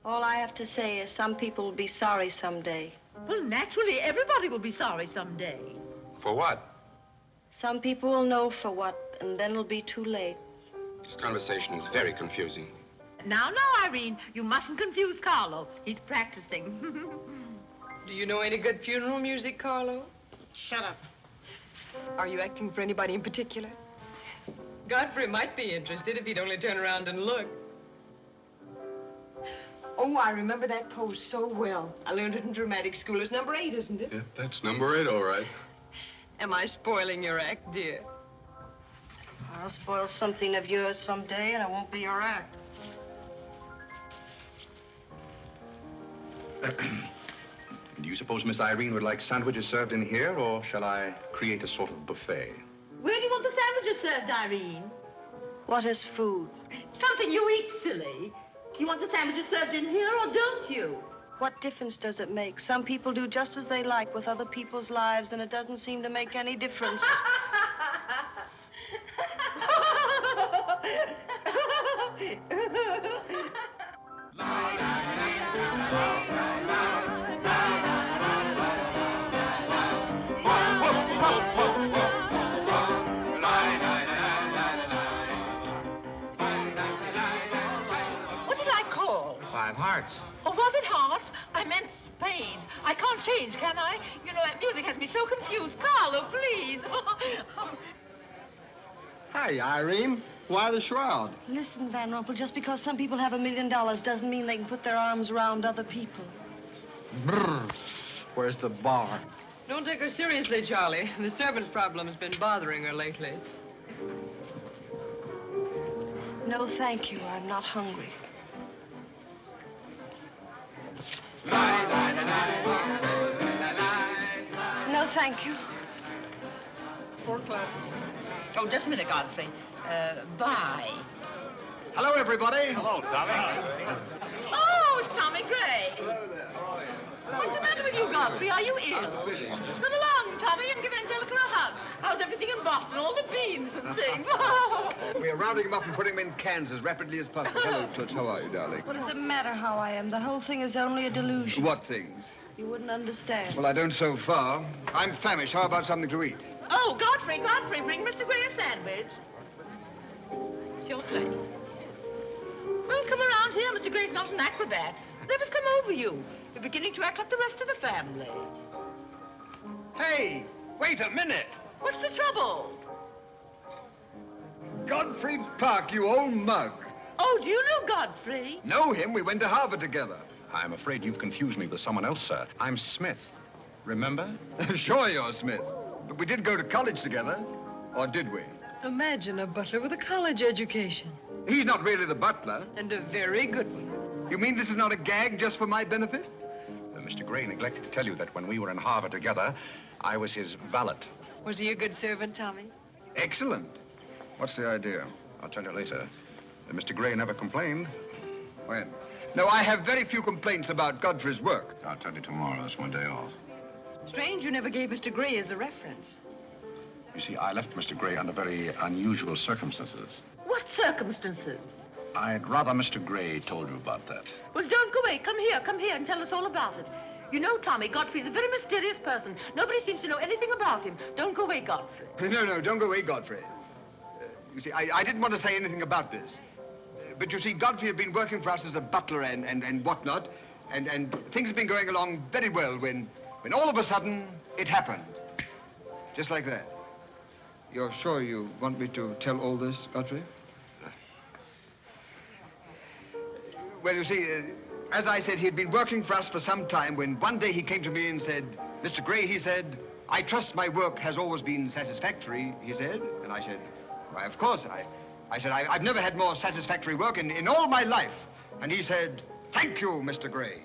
All I have to say is some people will be sorry someday. Well, naturally, everybody will be sorry someday. For what? Some people will know for what, and then it'll be too late. This conversation is very confusing. Now, Irene, you mustn't confuse Carlo. He's practicing. Do you know any good funeral music, Carlo? Shut up. Are you acting for anybody in particular? Godfrey might be interested if he'd only turn around and look. Oh, I remember that pose so well. I learned it in dramatic school. It's number 8, isn't it? Yeah, that's number 8, all right. Am I spoiling your act, dear? I'll spoil something of yours someday, and it won't be your act. Do you suppose Miss Irene would like sandwiches served in here, or shall I create a sort of buffet? Where do you want the sandwiches served, Irene? What is food? Something you eat, silly. You want the sandwiches served in here, or don't you? What difference does it make? Some people do just as they like with other people's lives, and it doesn't seem to make any difference. What did I call? 5 hearts. Oh, was it hearts? I meant spades. I can't change, can I? You know, that music has me so confused. Carlo, please. Hey, Irene. Why the shroud? Listen, Van Rumpel, just because some people have $1 million doesn't mean they can put their arms around other people. Brr. Where's the bar? Don't take her seriously, Charlie. The servant problem's been bothering her lately. No, thank you. I'm not hungry. No, thank you. 4 o'clock. Oh, just a minute, Godfrey. Bye. Hello, everybody. Hello, Tommy. Oh, it's Tommy Gray. What's the matter with you, Godfrey? Are you ill? Come along, Tommy, and give Angelica a hug. How's everything in Boston? All the beans and things. We are rounding them up and putting them in cans as rapidly as possible. Hello, Toots. How are you, darling? What does it matter how I am? The whole thing is only a delusion. What things? You wouldn't understand. Well, I don't so far. I'm famished. How about something to eat? Oh, Godfrey, bring Mr. Gray a sandwich. It's your plate. Well, come around here. Mr. Gray's not an acrobat. Let us come over you. You're beginning to act like the rest of the family. Hey, wait a minute. What's the trouble? Godfrey Parke, you old mug. Oh, do you know Godfrey? Know him? We went to Harvard together. I'm afraid you've confused me with someone else, sir. I'm Smith. Remember? Sure you're Smith. But we did go to college together. Or did we? Imagine a butler with a college education. He's not really the butler. And a very good one. You mean this is not a gag just for my benefit? Mr. Gray neglected to tell you that when we were in Harvard together, I was his valet. Was he a good servant, Tommy? Excellent. What's the idea? I'll tell you later. Mr. Gray never complained. When? No, I have very few complaints about Godfrey's work. I'll tell you tomorrow. That's one day off. Strange you never gave Mr. Gray as a reference. You see, I left Mr. Gray under very unusual circumstances. What circumstances? I'd rather Mr. Gray told you about that. Well, don't go away. Come here and tell us all about it. You know, Tommy, Godfrey's a very mysterious person. Nobody seems to know anything about him. Don't go away, Godfrey. No, don't go away, Godfrey. You see, I didn't want to say anything about this. But you see, Godfrey had been working for us as a butler and whatnot, and things had been going along very well when all of a sudden it happened. Just like that. You're sure you want me to tell all this, Godfrey? Well, you see, as I said, he had been working for us for some time when one day he came to me and said, Mr. Gray, he said, I trust my work has always been satisfactory, he said. And I said, why, of course. I said, I've never had more satisfactory work in all my life. And he said, thank you, Mr. Gray.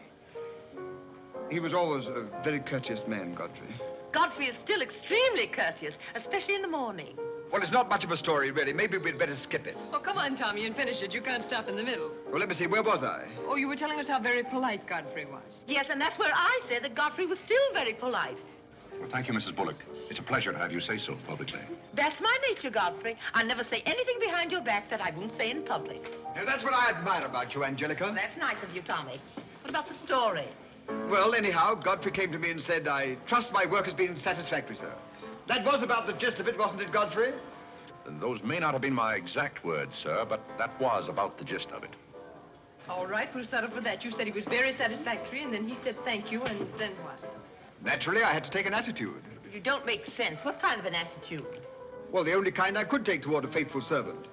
He was always a very courteous man, Godfrey. Godfrey is still extremely courteous, especially in the morning. Well, it's not much of a story, really. Maybe we'd better skip it. Oh, come on, Tommy, and finish it. You can't stop in the middle. Well, let me see. Where was I? Oh, you were telling us how very polite Godfrey was. Yes, and that's where I said that Godfrey was still very polite. Well, thank you, Mrs. Bullock. It's a pleasure to have you say so publicly. That's my nature, Godfrey. I never say anything behind your back that I won't say in public. Now, that's what I admire about you, Angelica. Well, that's nice of you, Tommy. What about the story? Well, anyhow, Godfrey came to me and said, I trust my work has been satisfactory, sir. That was about the gist of it, wasn't it, Godfrey? Those may not have been my exact words, sir, but that was about the gist of it. All right, we'll settle for that. You said he was very satisfactory, and then he said thank you, and then what? Naturally, I had to take an attitude. You don't make sense. What kind of an attitude? Well, the only kind I could take toward a faithful servant.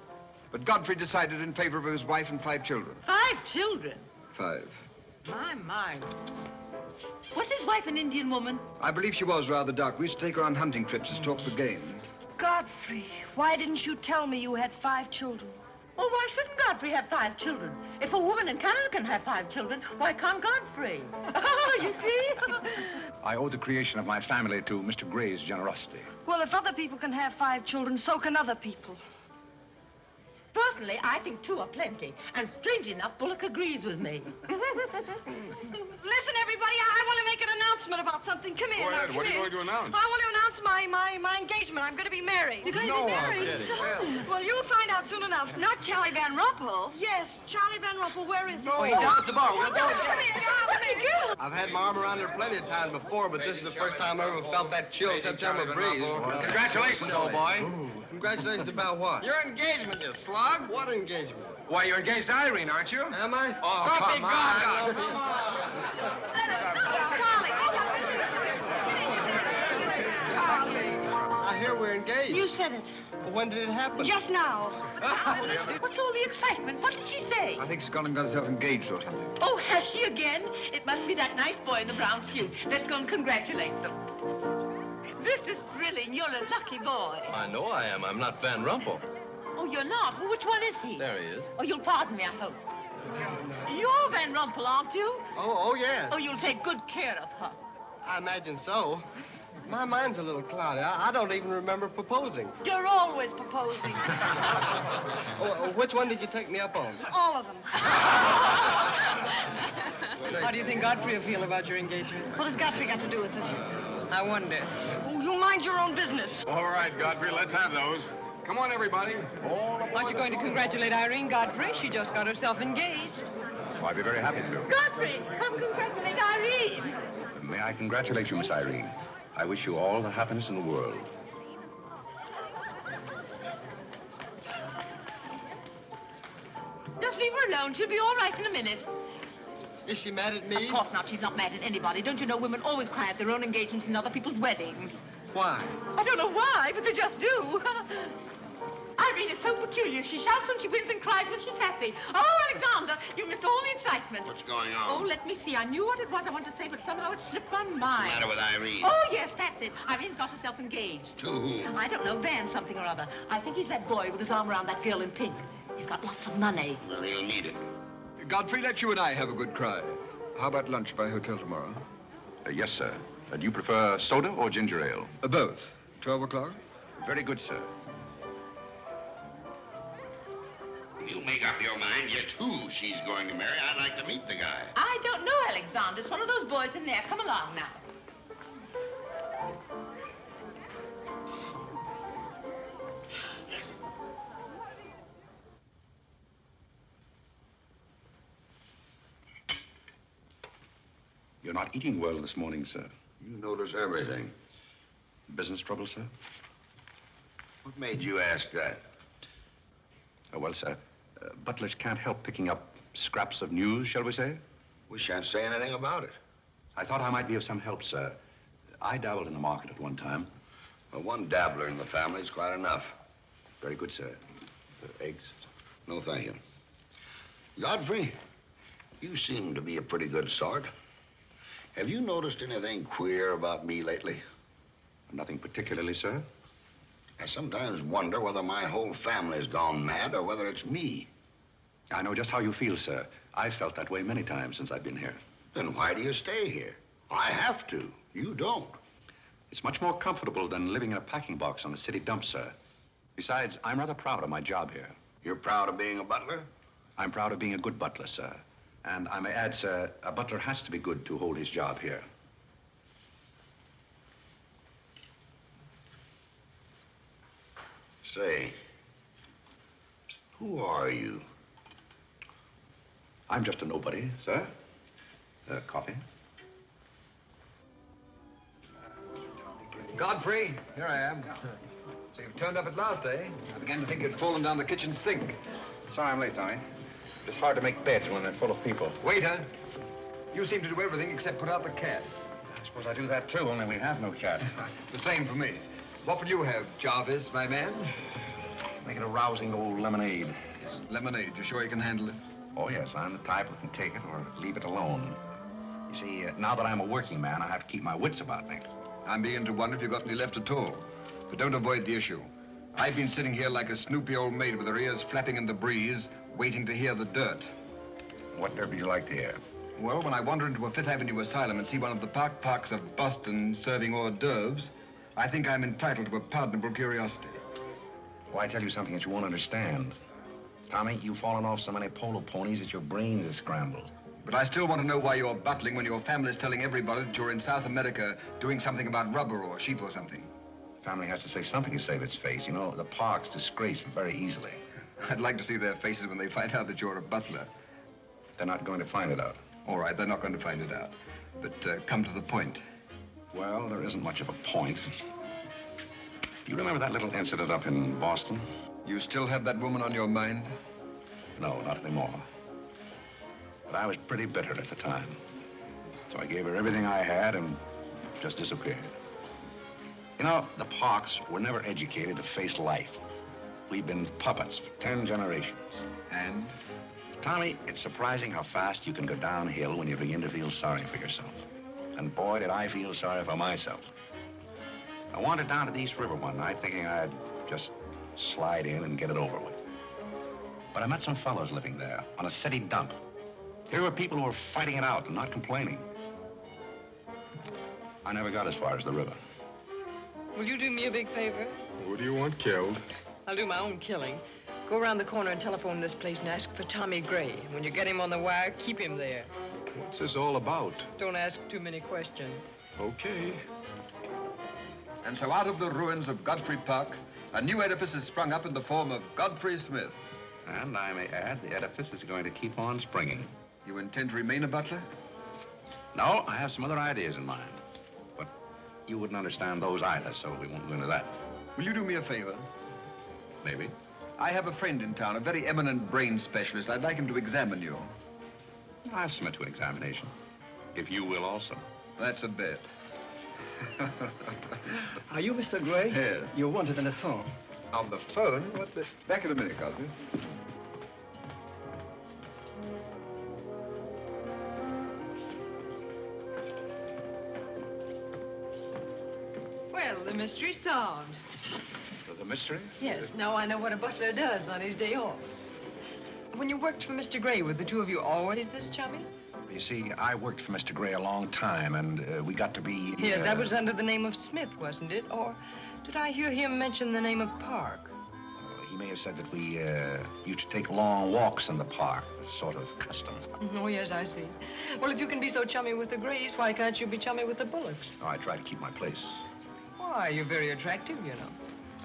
But Godfrey decided in favor of his wife and 5 children. 5 children? 5. My. Was his wife an Indian woman? I believe she was rather dark. We used to take her on hunting trips to stalk the game. Godfrey, why didn't you tell me you had 5 children? Oh, why shouldn't Godfrey have 5 children? If a woman in Canada can have 5 children, why can't Godfrey? Oh, you see? I owe the creation of my family to Mr. Gray's generosity. Well, if other people can have 5 children, so can other people. Personally, I think 2 are plenty. And strange enough, Bullock agrees with me. Listen, everybody, I want to make an announcement about something. Come here. Go ahead. Now, What are you come going to announce? I want to announce my engagement. I'm going to be married. You're going to be married? Well, you'll find out soon enough. Not Charlie Van Rumpel. Yes, Charlie Van Rumpel. Where is he? Oh, he's down at the bar. We'll go Come here. Come here. I've had my arm around her plenty of times before, but this is the first time I ever felt that chill September breeze. Congratulations, old boy. Congratulations about what? Your engagement, you slug. What engagement? Why, you're engaged to Irene, aren't you? Am I? Oh, come on. I hear we're engaged. You said it. Well, when did it happen? Just now. What's all the excitement? What did she say? I think she's gone and got herself engaged or something. Oh, has she again? It must be that nice boy in the brown suit. Let's go and congratulate them. This is thrilling. You're a lucky boy. I know I am. I'm not Van Rumpel. Oh, you're not? Well, which one is he? There he is. Oh, you'll pardon me, I hope. You're Van Rumpel, aren't you? Oh, yes. Oh, you'll take good care of her. I imagine so. My mind's a little cloudy. I don't even remember proposing. You're always proposing. Which one did you take me up on? All of them. How do you think Godfrey will feel about your engagement? What has Godfrey got to do with it? I wonder. Oh, you mind your own business. All right, Godfrey, let's have those. Come on, everybody. Aren't you going to congratulate Irene, Godfrey? She just got herself engaged. Oh, I'd be very happy to. Godfrey, come congratulate Irene. May I congratulate you, Miss Irene? I wish you all the happiness in the world. Just leave her alone. She'll be all right in a minute. Is she mad at me? Of course not. She's not mad at anybody. Don't you know women always cry at their own engagements and other people's weddings? Why? I don't know why, but they just do. Irene is so peculiar. She shouts when she wins and cries when she's happy. Oh, Alexander, you missed all the excitement. What's going on? Oh, let me see. I knew what it was I wanted to say, but somehow it slipped my mind. What's the matter with Irene? Oh, yes, that's it. Irene's got herself engaged. To whom? I don't know, Van something or other. I think he's that boy with his arm around that girl in pink. He's got lots of money. Well, he'll need it. Godfrey, let you and I have a good cry. How about lunch by hotel tomorrow? Yes, sir. Do you prefer soda or ginger ale? Both. 12 o'clock? Very good, sir. You make up your mind just who she's going to marry. I'd like to meet the guy. I don't know, Alexander. It's one of those boys in there. Come along now. You're not eating well this morning, sir. You notice everything. Business trouble, sir? What made you ask that? Well, sir, butlers can't help picking up scraps of news, shall we say? We shan't say anything about it. I thought I might be of some help, sir. I dabbled in the market at one time. Well, one dabbler in the family is quite enough. Very good, sir. Eggs? No, thank you. Godfrey, you seem to be a pretty good sort. Have you noticed anything queer about me lately? Nothing particularly, sir. I sometimes wonder whether my whole family's gone mad or whether it's me. I know just how you feel, sir. I've felt that way many times since I've been here. Then why do you stay here? I have to. You don't. It's much more comfortable than living in a packing box on the city dump, sir. Besides, I'm rather proud of my job here. You're proud of being a butler? I'm proud of being a good butler, sir. And I may add, sir, a butler has to be good to hold his job here. Say, who are you? I'm just a nobody, sir. Coffee? Godfrey, here I am. So you've turned up at last, eh? I began to think you'd fallen down the kitchen sink. Sorry I'm late, Tommy. It's hard to make beds when they're full of people. Waiter, you seem to do everything except put out the cat. I suppose I do that, too, only we have no cat. The same for me. What would you have, Jarvis, my man? Make it a rousing old lemonade. Lemonade, you sure you can handle it? Oh, yes, I'm the type who can take it or leave it alone. You see, now that I'm a working man, I have to keep my wits about me. I'm beginning to wonder if you've got any left at all. But don't avoid the issue. I've been sitting here like a snoopy old maid with her ears flapping in the breeze, waiting to hear the dirt. What dirt would you like to hear? Well, when I wander into a Fifth Avenue asylum and see one of the parks of Boston serving hors d'oeuvres, I think I'm entitled to a pardonable curiosity. Well, I tell you something that you won't understand. Tommy, you've fallen off so many polo ponies that your brains are scrambled. But I still want to know why you're butling when your family's telling everybody that you're in South America doing something about rubber or sheep or something. Family has to say something to save its face. You know, the Parks disgrace very easily. I'd like to see their faces when they find out that you're a butler. They're not going to find it out. All right, they're not going to find it out. But come to the point. Well, there isn't much of a point. Do you remember that little incident up in Boston? You still have that woman on your mind? No, not anymore. But I was pretty bitter at the time. So I gave her everything I had and just disappeared. You know, the Parks were never educated to face life. We've been puppets for 10 generations. And? Tommy, it's surprising how fast you can go downhill when you begin to feel sorry for yourself. And boy, did I feel sorry for myself. I wandered down to the East River one night thinking I'd just slide in and get it over with. But I met some fellows living there on a city dump. Here were people who were fighting it out and not complaining. I never got as far as the river. Will you do me a big favor? Who do you want killed? I'll do my own killing. Go around the corner and telephone this place and ask for Tommy Gray. When you get him on the wire, keep him there. What's this all about? Don't ask too many questions. Okay. And so out of the ruins of Godfrey Park, a new edifice has sprung up in the form of Godfrey Smith. And I may add, the edifice is going to keep on springing. You intend to remain a butler? No, I have some other ideas in mind. But you wouldn't understand those either, so we won't go into that. Will you do me a favor? Maybe. I have a friend in town, a very eminent brain specialist. I'd like him to examine you. I'll submit to an examination, if you will also. That's a bet. Are you Mr. Gray? Yes. You're wanted on the phone. On the phone? What the... Back in a minute, Godfrey. Well, the mystery's solved. The mystery? Yes, now I know what a butler does on his day off. When you worked for Mr. Gray, were the two of you always this chummy? You see, I worked for Mr. Gray a long time, and we got to be... Yes, that was under the name of Smith, wasn't it? Or did I hear him mention the name of Parke? He may have said that we used to take long walks in the park, sort of custom. Oh, yes, I see. Well, if you can be so chummy with the Grays, why can't you be chummy with the Bullocks? Oh, I try to keep my place. Why, you're very attractive, you know.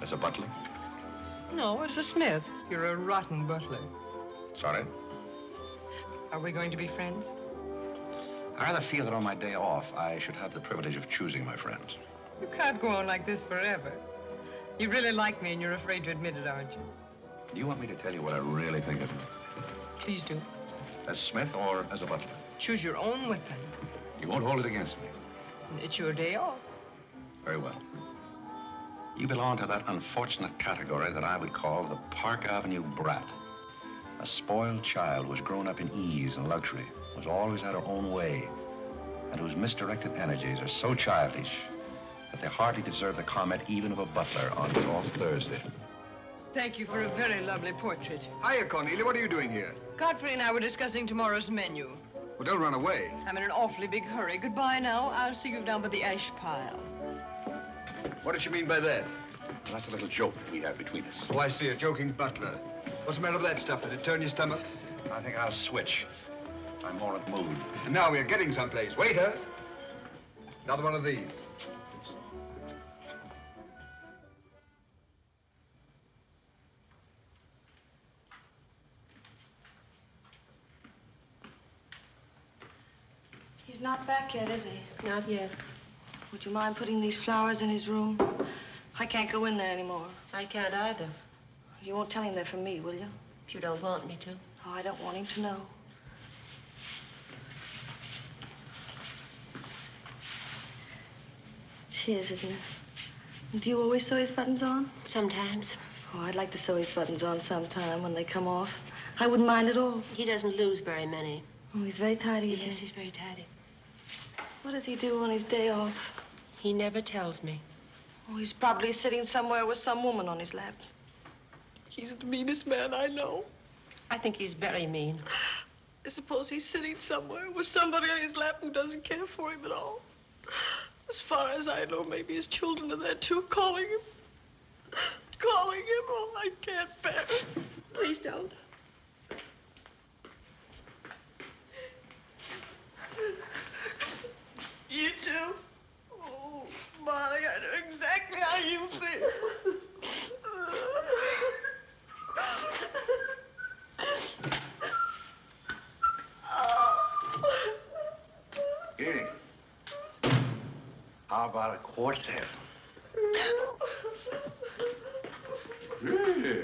As a butler? No, as a Smith. You're a rotten butler. Sorry? Are we going to be friends? I rather feel that on my day off, I should have the privilege of choosing my friends. You can't go on like this forever. You really like me and you're afraid to admit it, aren't you? Do you want me to tell you what I really think of you? Please do. As Smith or as a butler? Choose your own weapon. You won't hold it against me. It's your day off. Very well. You belong to that unfortunate category that I would call the Park Avenue brat. A spoiled child who was grown up in ease and luxury, who's always had her own way, and whose misdirected energies are so childish that they hardly deserve the comment even of a butler on his off Thursday. Thank you for a very lovely portrait. Hiya, Cornelia. What are you doing here? Godfrey and I were discussing tomorrow's menu. Well, don't run away. I'm in an awfully big hurry. Goodbye now. I'll see you down by the ash pile. What does she mean by that? Well, that's a little joke that we have between us. Oh, I see. A joking butler. What's the matter with that stuff? Did it turn your stomach? I think I'll switch. I'm more in the mood. And now we're getting someplace. Waiter! Another one of these. He's not back yet, is he? Not yet. Would you mind putting these flowers in his room? I can't go in there anymore. I can't either. You won't tell him they're from me, will you? If you don't want me to. Oh, I don't want him to know. It's his, isn't it? Do you always sew his buttons on? Sometimes. Oh, I'd like to sew his buttons on sometime when they come off. I wouldn't mind at all. He doesn't lose very many. Oh, he's very tidy, Yes, isn't he? he's very tidy. What does he do on his day off? He never tells me. Oh, he's probably sitting somewhere with some woman on his lap. He's the meanest man I know. I think he's very mean. I suppose he's sitting somewhere with somebody on his lap who doesn't care for him at all. As far as I know, maybe his children are there too, calling him. Calling him. Oh, I can't bear it. Please don't. You too? Oh, Molly, I know exactly how you feel. Irene, how about a quartet? Yeah.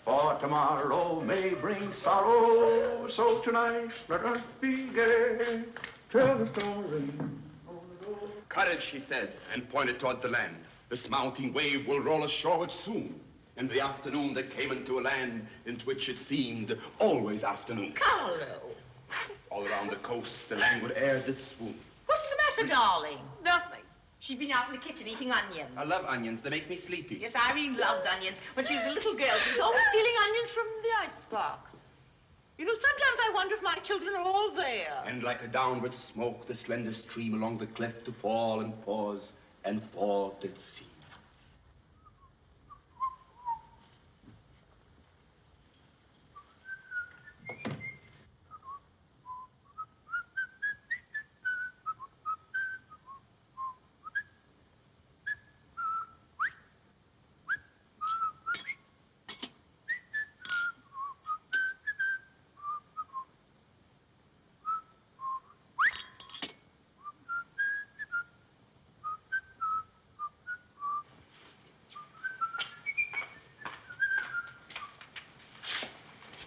For tomorrow may bring sorrow, so tonight let us be gay. Tell the story. Courage, he said, and pointed toward the land. This mounting wave will roll ashoreward soon. In the afternoon, they came into a land into which it seemed always afternoon. Carlo! All around the coast, the languid air did swoon. What's the matter, darling? Nothing. She's been out in the kitchen eating onions. I love onions. They make me sleepy. Yes, Irene loved onions. When she was a little girl, she was always stealing onions from the icebox. You know, sometimes I wonder if my children are all there. And like a downward smoke, the slender stream along the cleft to fall and pause, and fall did seem.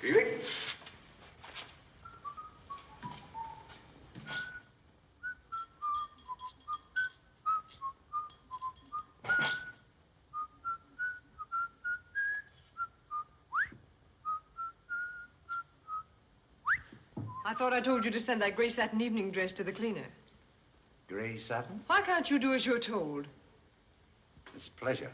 Irene? I thought I told you to send that gray satin evening dress to the cleaner. Gray satin? Why can't you do as you're told? It's a pleasure.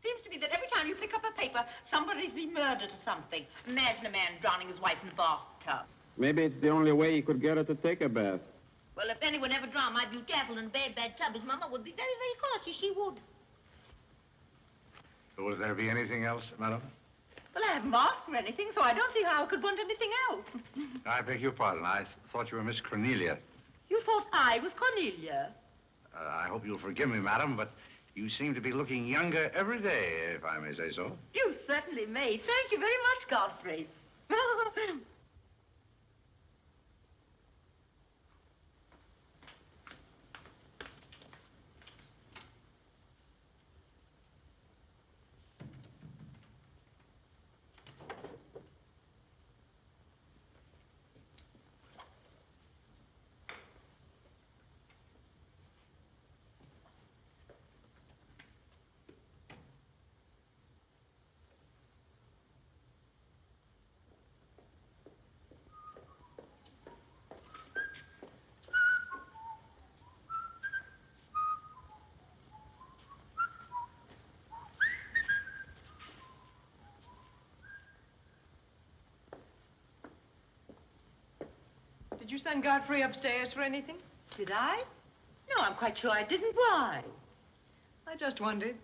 Seems to me that every time you pick up a paper, somebody's been murdered or something. Imagine a man drowning his wife in a bathtub. Maybe it's the only way he could get her to take a bath. Well, if anyone ever drowned my beautiful in a bad tub, his mama would be very, very cautious. She would. Will there be anything else, madam? Well, I haven't asked for anything, so I don't see how I could want anything else. I beg your pardon. I thought you were Miss Cornelia. You thought I was Cornelia? I hope you'll forgive me, madam, but you seem to be looking younger every day, if I may say so. You certainly may. Thank you very much, Godfrey. Did you send Godfrey upstairs for anything? Did I? No, I'm quite sure I didn't. Why? I just wondered.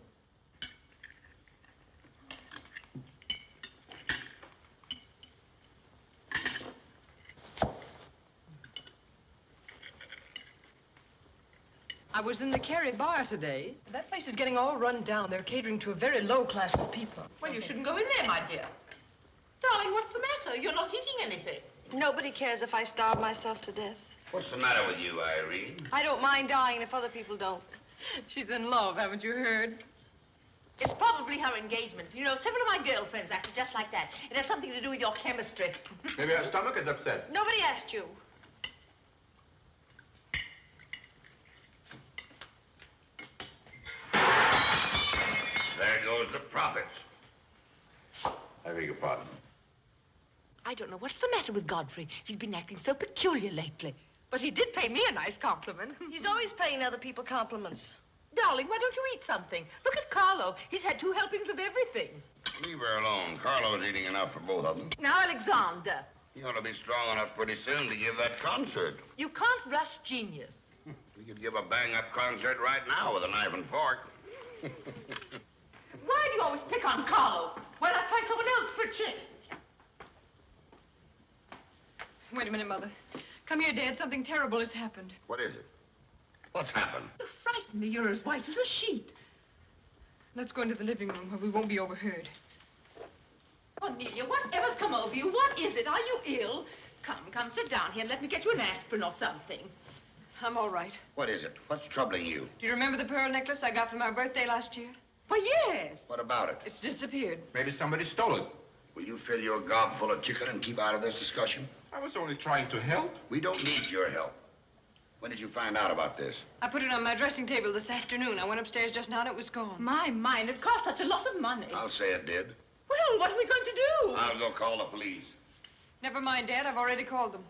I was in the Kerry bar today. That place is getting all run down. They're catering to a very low class of people. Well, you shouldn't go in there, my dear. Darling, what's the matter? You're not eating anything. Nobody cares if I starve myself to death. What's the matter with you, Irene? I don't mind dying if other people don't. She's in love, haven't you heard? It's probably her engagement. You know, several of my girlfriends acted just like that. It has something to do with your chemistry. Maybe her stomach is upset. Nobody asked you. There goes the profits. I beg your pardon. I don't know what's the matter with Godfrey. He's been acting so peculiar lately. But he did pay me a nice compliment. He's always paying other people compliments. Darling, why don't you eat something? Look at Carlo. He's had 2 helpings of everything. Leave her alone. Carlo's eating enough for both of them. Now, Alexander. You ought to be strong enough pretty soon to give that concert. You can't rush genius. We could give a bang-up concert right now with a knife and fork. Why do you always pick on Carlo? Why not try someone else for a change? Wait a minute, Mother. Come here, Dad. Something terrible has happened. What is it? What's happened? You frighten me. You're as white as a sheet. Let's go into the living room where we won't be overheard. Cornelia, whatever's come over you? What is it? Are you ill? Come, sit down here and let me get you an aspirin or something. I'm all right. What is it? What's troubling you? Do you remember the pearl necklace I got for my birthday last year? Why, yes. What about it? It's disappeared. Maybe somebody stole it. Will you fill your gob full of chicken and keep out of this discussion? I was only trying to help. We don't need your help. When did you find out about this? I put it on my dressing table this afternoon. I went upstairs just now and it was gone. My mind, it cost such a lot of money. I'll say it did. Well, what are we going to do? I'll go call the police. Never mind, Dad. I've already called them.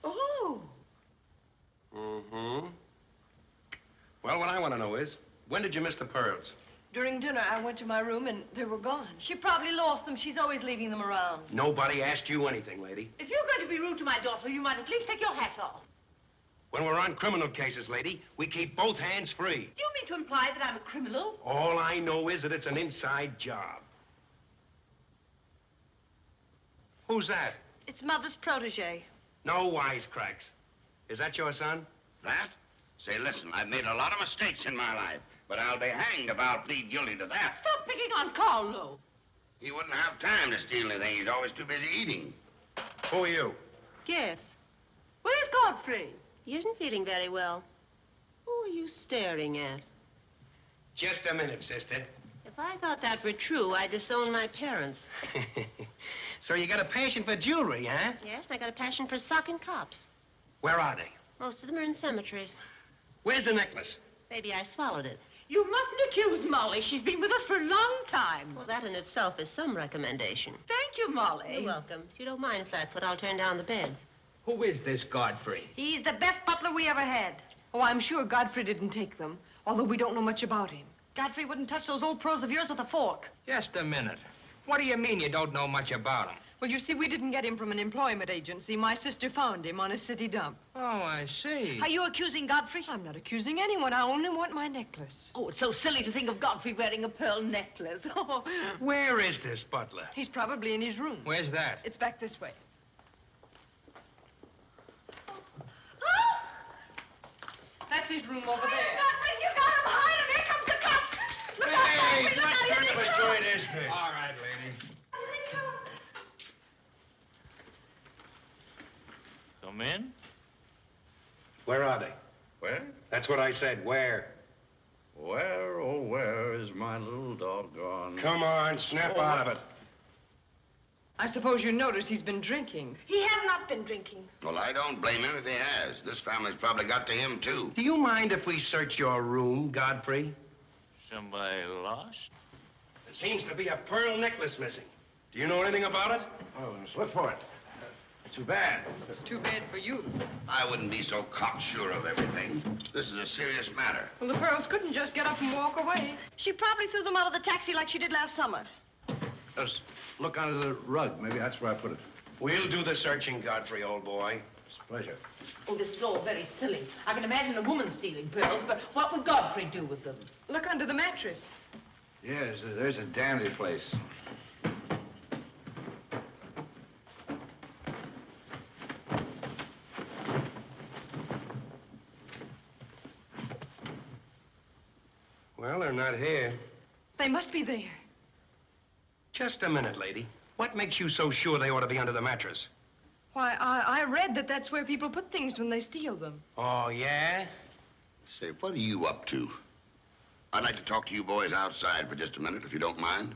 Oh. Mm-hmm. Well, what I want to know is, when did you miss the pearls? During dinner, I went to my room and they were gone. She probably lost them. She's always leaving them around. Nobody asked you anything, lady. If you're going to be rude to my daughter, you might at least take your hat off. When we're on criminal cases, lady, we keep both hands free. Do you mean to imply that I'm a criminal? All I know is that it's an inside job. Who's that? It's Mother's protégé. No wisecracks. Is that your son? That? Say, listen, I've made a lot of mistakes in my life, but I'll be hanged if I'll plead guilty to that. Stop picking on Carlo. He wouldn't have time to steal anything. He's always too busy eating. Who are you? Yes. Where's Godfrey? He isn't feeling very well. Who are you staring at? Just a minute, sister. If I thought that were true, I'd disown my parents. So you got a passion for jewelry, huh? Yes, and I got a passion for socking cops. Where are they? Most of them are in cemeteries. Where's the necklace? Maybe I swallowed it. You mustn't accuse Molly. She's been with us for a long time. Well, that in itself is some recommendation. Thank you, Molly. You're welcome. If you don't mind, Flatfoot, I'll turn down the beds. Who is this Godfrey? He's the best butler we ever had. Oh, I'm sure Godfrey didn't take them, although we don't know much about him. Godfrey wouldn't touch those old pearls of yours with a fork. Just a minute. What do you mean you don't know much about him? Well, you see, we didn't get him from an employment agency. My sister found him on a city dump. Oh, I see. Are you accusing Godfrey? I'm not accusing anyone. I only want my necklace. Oh, it's so silly to think of Godfrey wearing a pearl necklace. Oh. Where is this butler? He's probably in his room. Where's that? It's back this way. That's his room over there. Godfrey, you got him behind him. Here comes the cops. Look out, Hey, Godfrey, look what out, kind here of they a come. joint is this? All right, lady. Come in. Where are they? Where? That's what I said. Where? Where, oh, where is my little doggone... Come on, snap out of it. I suppose you notice he's been drinking. He has not been drinking. Well, I don't blame him if he has. This family's probably got to him, too. Do you mind if we search your room, Godfrey? Somebody lost? There seems to be a pearl necklace missing. Do you know anything about it? Oh, look for it. Too bad. Too bad for you. I wouldn't be so cocksure of everything. This is a serious matter. Well, the pearls couldn't just get up and walk away. She probably threw them out of the taxi like she did last summer. Just look under the rug. Maybe that's where I put it. We'll do the searching, Godfrey, old boy. It's a pleasure. Oh, this is all very silly. I can imagine a woman stealing pearls, but what would Godfrey do with them? Look under the mattress. Yes, there's a dandy place. Well, they're not here. They must be there. Just a minute, lady. What makes you so sure they ought to be under the mattress? Why, I read that that's where people put things when they steal them. Oh, yeah? Say, what are you up to? I'd like to talk to you boys outside for just a minute, if you don't mind.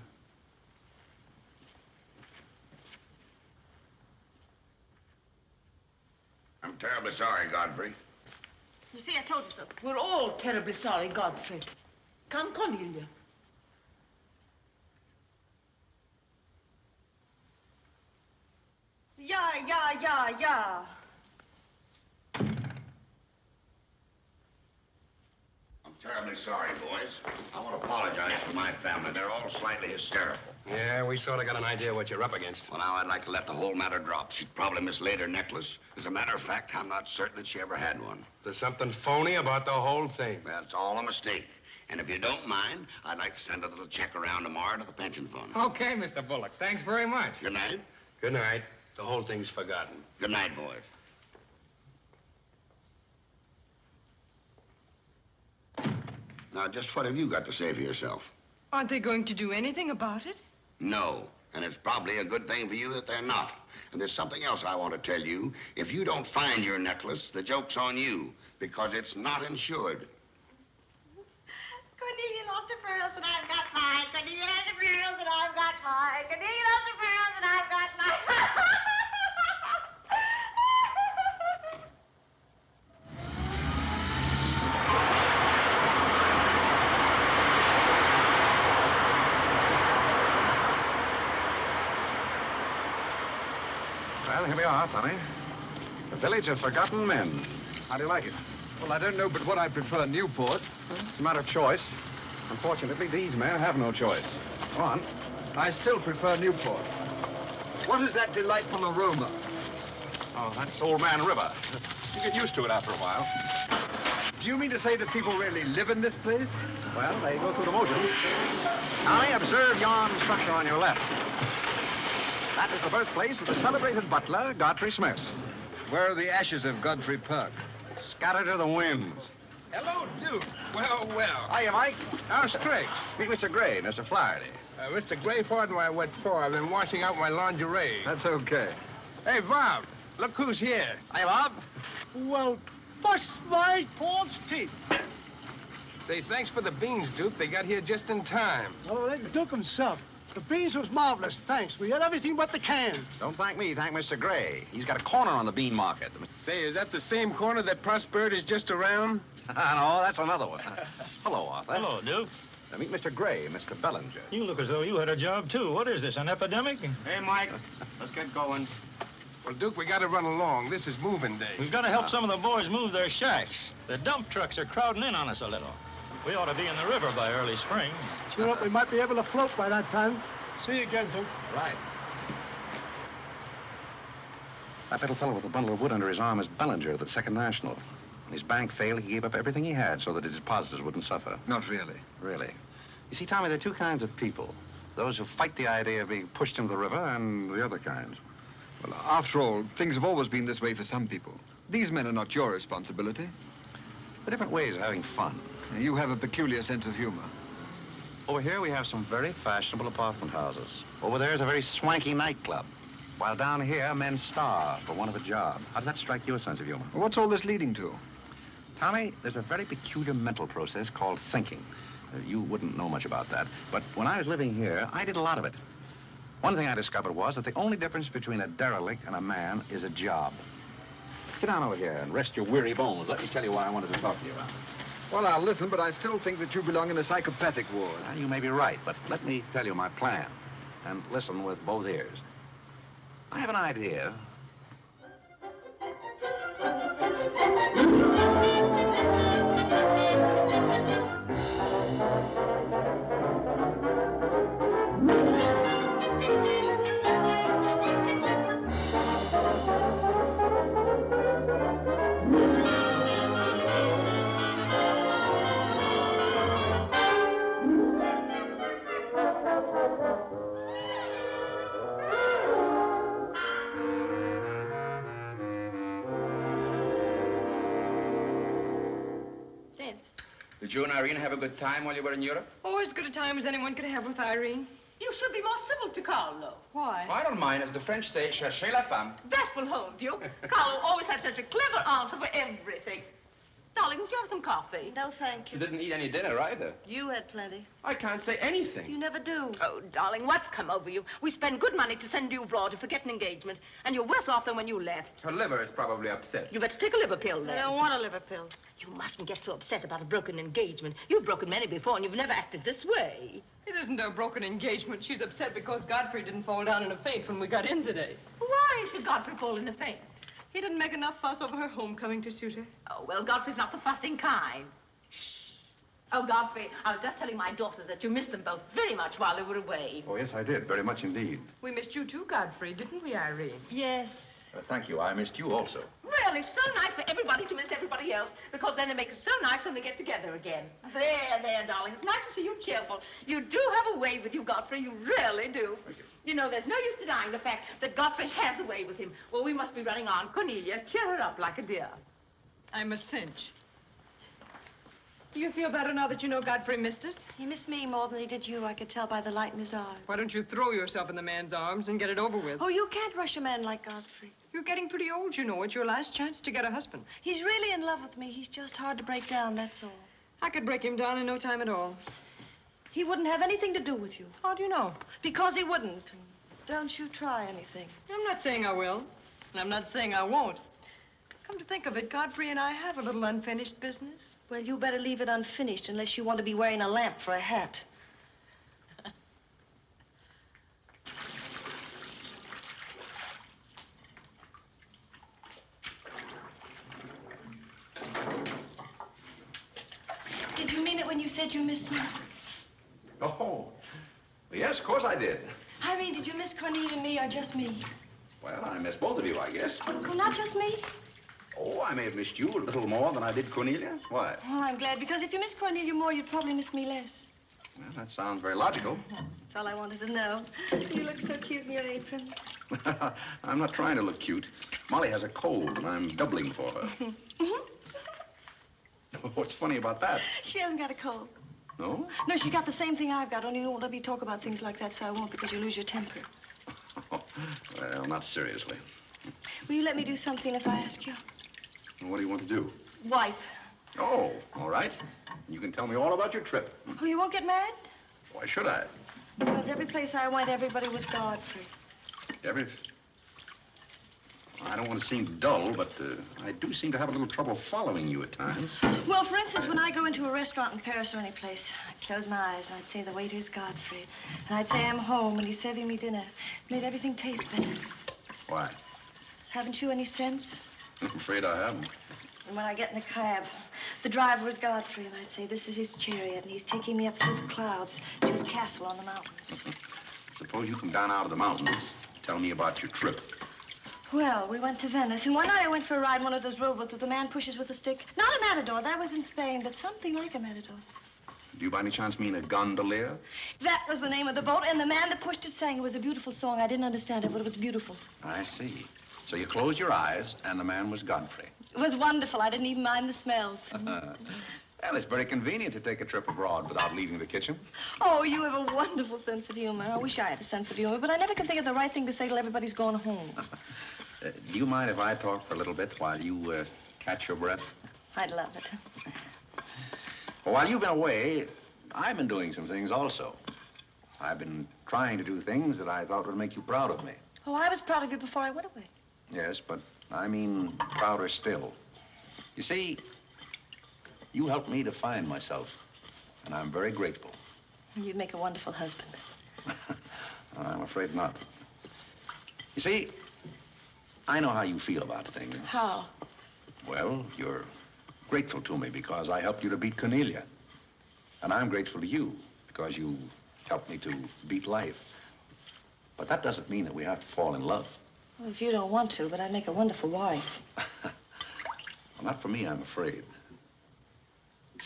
I'm terribly sorry, Godfrey. You see, I told you so. We're all terribly sorry, Godfrey. Come, Cornelia. Yeah. I'm terribly sorry, boys. I want to apologize for my family. They're all slightly hysterical. Yeah, we sort of got an idea what you're up against. Well, now, I'd like to let the whole matter drop. She probably mislaid her necklace. As a matter of fact, I'm not certain that she ever had one. There's something phony about the whole thing. That's all a mistake. And if you don't mind, I'd like to send a little check around tomorrow to the pension fund. Okay, Mr. Bullock. Thanks very much. Good night. Good night. The whole thing's forgotten. Good night, boys. Now, just what have you got to say for yourself? Aren't they going to do anything about it? No. And it's probably a good thing for you that they're not. And there's something else I want to tell you. If you don't find your necklace, the joke's on you, because it's not insured. Cornelia lost the pearls and I've got mine. Cornelia lost the pearls and I've got mine. Cornelia lost the pearls and I've got mine. Well, here we are, Tommy. The Village of Forgotten Men. How do you like it? Well, I don't know but what I prefer Newport. It's a matter of choice. Unfortunately, these men have no choice. Go on. I still prefer Newport. What is that delightful aroma? Oh, that's Old Man River. You get used to it after a while. Do you mean to say that people really live in this place? Well, they go through the motions. Tommy, observe yon structure on your left. That is the birthplace of the celebrated butler, Godfrey Smith. Where are the ashes of Godfrey Parke? Scattered to the winds. Hello, Duke. Well. Hiya, Mike. How's tricks? Meet Mr. Gray, Mr. Flaherty. Mr. Gray, pardon my wet floor. I've been washing out my lingerie. That's okay. Hey, Bob, look who's here. Hiya, Bob. Well, bust my false teeth. Say, thanks for the beans, Duke. They got here just in time. Oh, they Duke himself. The beans was marvelous, thanks. We had everything but the cans. Don't thank me, thank Mr. Gray. He's got a corner on the bean market. Say, is that the same corner that Prosperity's just around? No, that's another one. Hello, Arthur. Hello, Duke. Meet Mr. Gray, Mr. Bellinger. You look as though you had a job, too. What is this, an epidemic? Hey, Mike, let's get going. Well, Duke, we got to run along. This is moving day. We've got to help some of the boys move their shacks. The dump trucks are crowding in on us a little. We ought to be in the river by early spring. Cheer up, we might be able to float by that time. See you again, Duke. Right. That little fellow with the bundle of wood under his arm is Bellinger of the Second National. When his bank failed, he gave up everything he had so that his depositors wouldn't suffer. Not really. Really. You see, Tommy, there are two kinds of people. Those who fight the idea of being pushed into the river and the other kinds. Well, after all, things have always been this way for some people. These men are not your responsibility. They're different ways of having fun. You have a peculiar sense of humor. Over here, we have some very fashionable apartment houses. Over there is a very swanky nightclub. While down here, men starve for want of a job. How does that strike your sense of humor? Well, what's all this leading to? Tommy, there's a very peculiar mental process called thinking. You wouldn't know much about that, but when I was living here, I did a lot of it. One thing I discovered was that the only difference between a derelict and a man is a job. Sit down over here and rest your weary bones. Let me tell you what I wanted to talk to you about. Well, I'll listen, but I still think that you belong in a psychopathic ward. Well, you may be right, but let me tell you my plan. And listen with both ears. I have an idea. Did you and Irene have a good time while you were in Europe? Oh, as good a time as anyone could have with Irene. You should be more civil to Carlo. Why? I don't mind. As the French say, cherchez la femme. That will hold you. Carlo always had such a clever answer for everything. Darling, would you have some coffee? No, thank You you. didn't eat any dinner either. You had plenty. I can't say anything. You never do. Oh, darling, what's come over you? We spend good money to send you abroad to forget an engagement, and you're worse off than when you left. Her liver is probably upset. You better take a liver pill, then. I don't want a liver pill. You mustn't get so upset about a broken engagement. You've broken many before, and you've never acted this way. It isn't a broken engagement. She's upset because Godfrey didn't fall down in a faint when we got in today. Why should Godfrey fall in a faint? He didn't make enough fuss over her homecoming to suit her. Oh, well, Godfrey's not the fussing kind. Shh. Oh, Godfrey, I was just telling my daughters that you missed them both very much while they were away. Oh, yes, I did. Very much indeed. We missed you too, Godfrey, didn't we, Irene? Yes. Thank you. I missed you also. Well, it's so nice for everybody to miss everybody else, because then it makes it so nice when they get together again. There, darling. It's nice to see you cheerful. You do have a way with you, Godfrey. You really do. Thank you. You know, there's no use denying the fact that Godfrey has a way with him. Well, we must be running on. Cornelia, cheer her up like a dear. I'm a cinch. Do you feel better now that you know Godfrey missed us? He missed me more than he did you. I could tell by the light in his eyes. Why don't you throw yourself in the man's arms and get it over with? Oh, you can't rush a man like Godfrey. You're getting pretty old, you know. It's your last chance to get a husband. He's really in love with me. He's just hard to break down, that's all. I could break him down in no time at all. He wouldn't have anything to do with you. How do you know? Because he wouldn't. Don't you try anything. I'm not saying I will, and I'm not saying I won't. Come to think of it, Godfrey and I have a little unfinished business. Well, you better leave it unfinished unless you want to be wearing a lamp for a hat. Did you mean it when you said you missed me? Oh, yes, of course I did. I mean, did you miss Cornelia and me or just me? Well, I missed both of you, I guess. Well, not just me. Oh, I may have missed you a little more than I did Cornelia. Why? Oh, I'm glad, because if you miss Cornelia more, you'd probably miss me less. Well, that sounds very logical. That's all I wanted to know. You look so cute in your apron. I'm not trying to look cute. Molly has a cold, and I'm doubling for her. What's funny about that? She hasn't got a cold. No? No, she's got the same thing I've got, only you won't let me talk about things like that, so I won't, because you lose your temper. Well, not seriously. Will you let me do something if I ask you? What do you want to do? Wife. Oh, all right. You can tell me all about your trip. Oh, you won't get married? Why should I? Because every place I went, everybody was Godfrey. I don't want to seem dull, but I do seem to have a little trouble following you at times. Well, for instance, when I go into a restaurant in Paris or any place, I'd close my eyes and I'd say the waiter's Godfrey. And I'd say I'm home and he's serving me dinner. It made everything taste better. Why? Haven't you any sense? I'm afraid I haven't. And when I get in a cab, the driver was Godfrey, and I'd say, this is his chariot, and he's taking me up through the clouds to his castle on the mountains. Suppose you come down out of the mountains. Tell me about your trip. Well, we went to Venice, and one night I went for a ride in one of those rowboats that the man pushes with a stick. Not a matador, that was in Spain, but something like a matador. Do you by any chance mean a gondolier? That was the name of the boat, and the man that pushed it sang. It was a beautiful song. I didn't understand it, but it was beautiful. I see. So you closed your eyes, and the man was Godfrey. It was wonderful. I didn't even mind the smells. Well, it's very convenient to take a trip abroad without leaving the kitchen. Oh, you have a wonderful sense of humor. I wish I had a sense of humor, but I never can think of the right thing to say till everybody's gone home. Do you mind if I talk for a little bit while you catch your breath? I'd love it. Well, while you've been away, I've been doing some things also. I've been trying to do things that I thought would make you proud of me. Oh, I was proud of you before I went away. Yes, but I mean prouder still. You see, you helped me to find myself, and I'm very grateful. You'd make a wonderful husband. I'm afraid not. You see, I know how you feel about things. How? Well, you're grateful to me because I helped you to beat Cornelia. And I'm grateful to you because you helped me to beat life. But that doesn't mean that we have to fall in love. Well, if you don't want to, but I'd make a wonderful wife. Well, not for me, I'm afraid.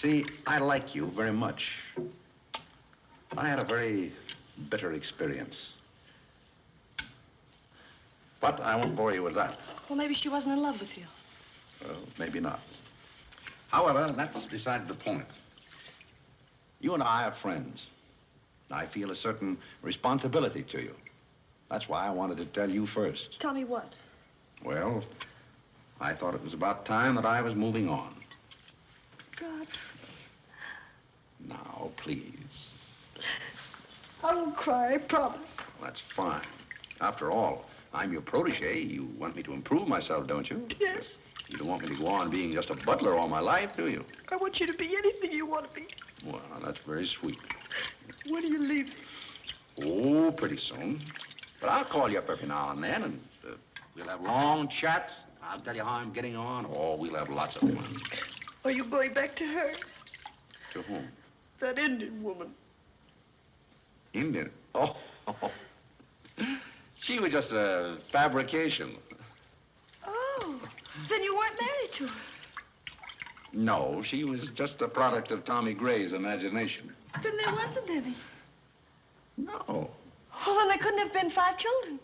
See, I like you very much. I had a very bitter experience. But I won't bore you with that. Well, maybe she wasn't in love with you. Well, maybe not. However, that's beside the point. You and I are friends. I feel a certain responsibility to you. That's why I wanted to tell you first. Tell me what? Well, I thought it was about time that I was moving on. God. Now, please. I won't cry, I promise. Well, that's fine. After all, I'm your protégé. You want me to improve myself, don't you? Yes. You don't want me to go on being just a butler all my life, do you? I want you to be anything you want to be. Well, that's very sweet. When are you leaving? Oh, pretty soon. But I'll call you up every now and then, and we'll have long chats. I'll tell you how I'm getting on. Oh, we'll have lots of fun. Are you going back to her? To whom? That Indian woman. Indian? Oh. She was just a fabrication. Oh, then you weren't married to her. No, she was just a product of Tommy Gray's imagination. Then there wasn't any. No. Oh, well, there couldn't have been 5 children.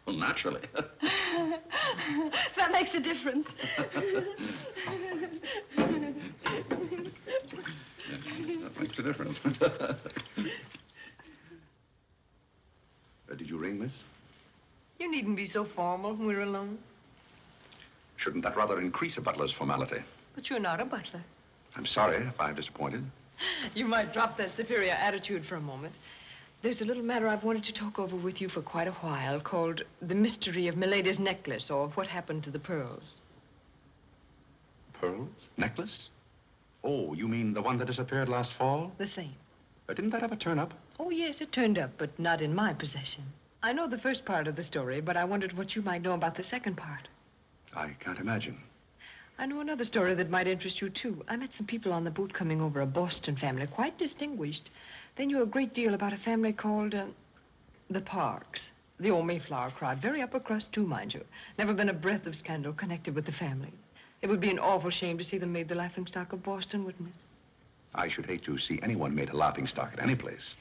Well, naturally. That makes a difference. That makes a difference. Did you ring, miss? You needn't be so formal when we're alone. Shouldn't that rather increase a butler's formality? But you're not a butler. I'm sorry if I've disappointed. You might drop that superior attitude for a moment. There's a little matter I've wanted to talk over with you for quite a while called The Mystery of Milady's Necklace, or What Happened to the Pearls. Pearls? Necklace? Oh, you mean the one that disappeared last fall? The same. Didn't that ever turn up? Oh, yes, it turned up, but not in my possession. I know the first part of the story, but I wondered what you might know about the second part. I can't imagine. I know another story that might interest you, too. I met some people on the boat coming over, a Boston family, quite distinguished. They knew a great deal about a family called, the Parkes. The old Mayflower crowd. Very upper crust, too, mind you. Never been a breath of scandal connected with the family. It would be an awful shame to see them made the laughingstock of Boston, wouldn't it? I should hate to see anyone made a laughingstock at any place.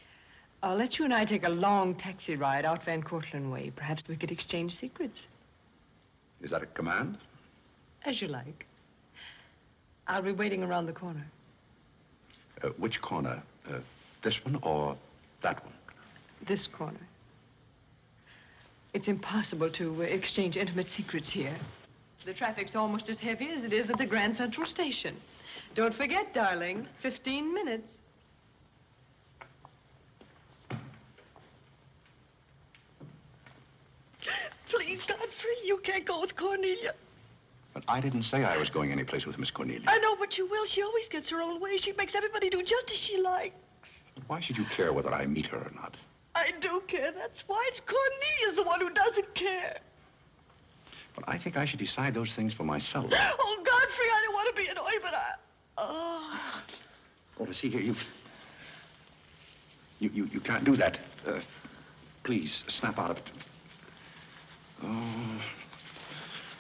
I'll let you and I take a long taxi ride out Van Cortlandt way. Perhaps we could exchange secrets. Is that a command? As you like. I'll be waiting around the corner. Which corner? This one or that one? This corner. It's impossible to exchange intimate secrets here. The traffic's almost as heavy as it is at the Grand Central Station. Don't forget, darling, 15 minutes. Please, Godfrey, you can't go with Cornelia. But I didn't say I was going anyplace with Miss Cornelia. I know, but you will. She always gets her own way. She makes everybody do just as she likes. Why should you care whether I meet her or not? I do care. That's why. It's Cornelia's the one who doesn't care. But I think I should decide those things for myself. Oh, Godfrey, I don't want to be annoyed, but Oh, see here, you can't do that. Please, snap out of it. Oh,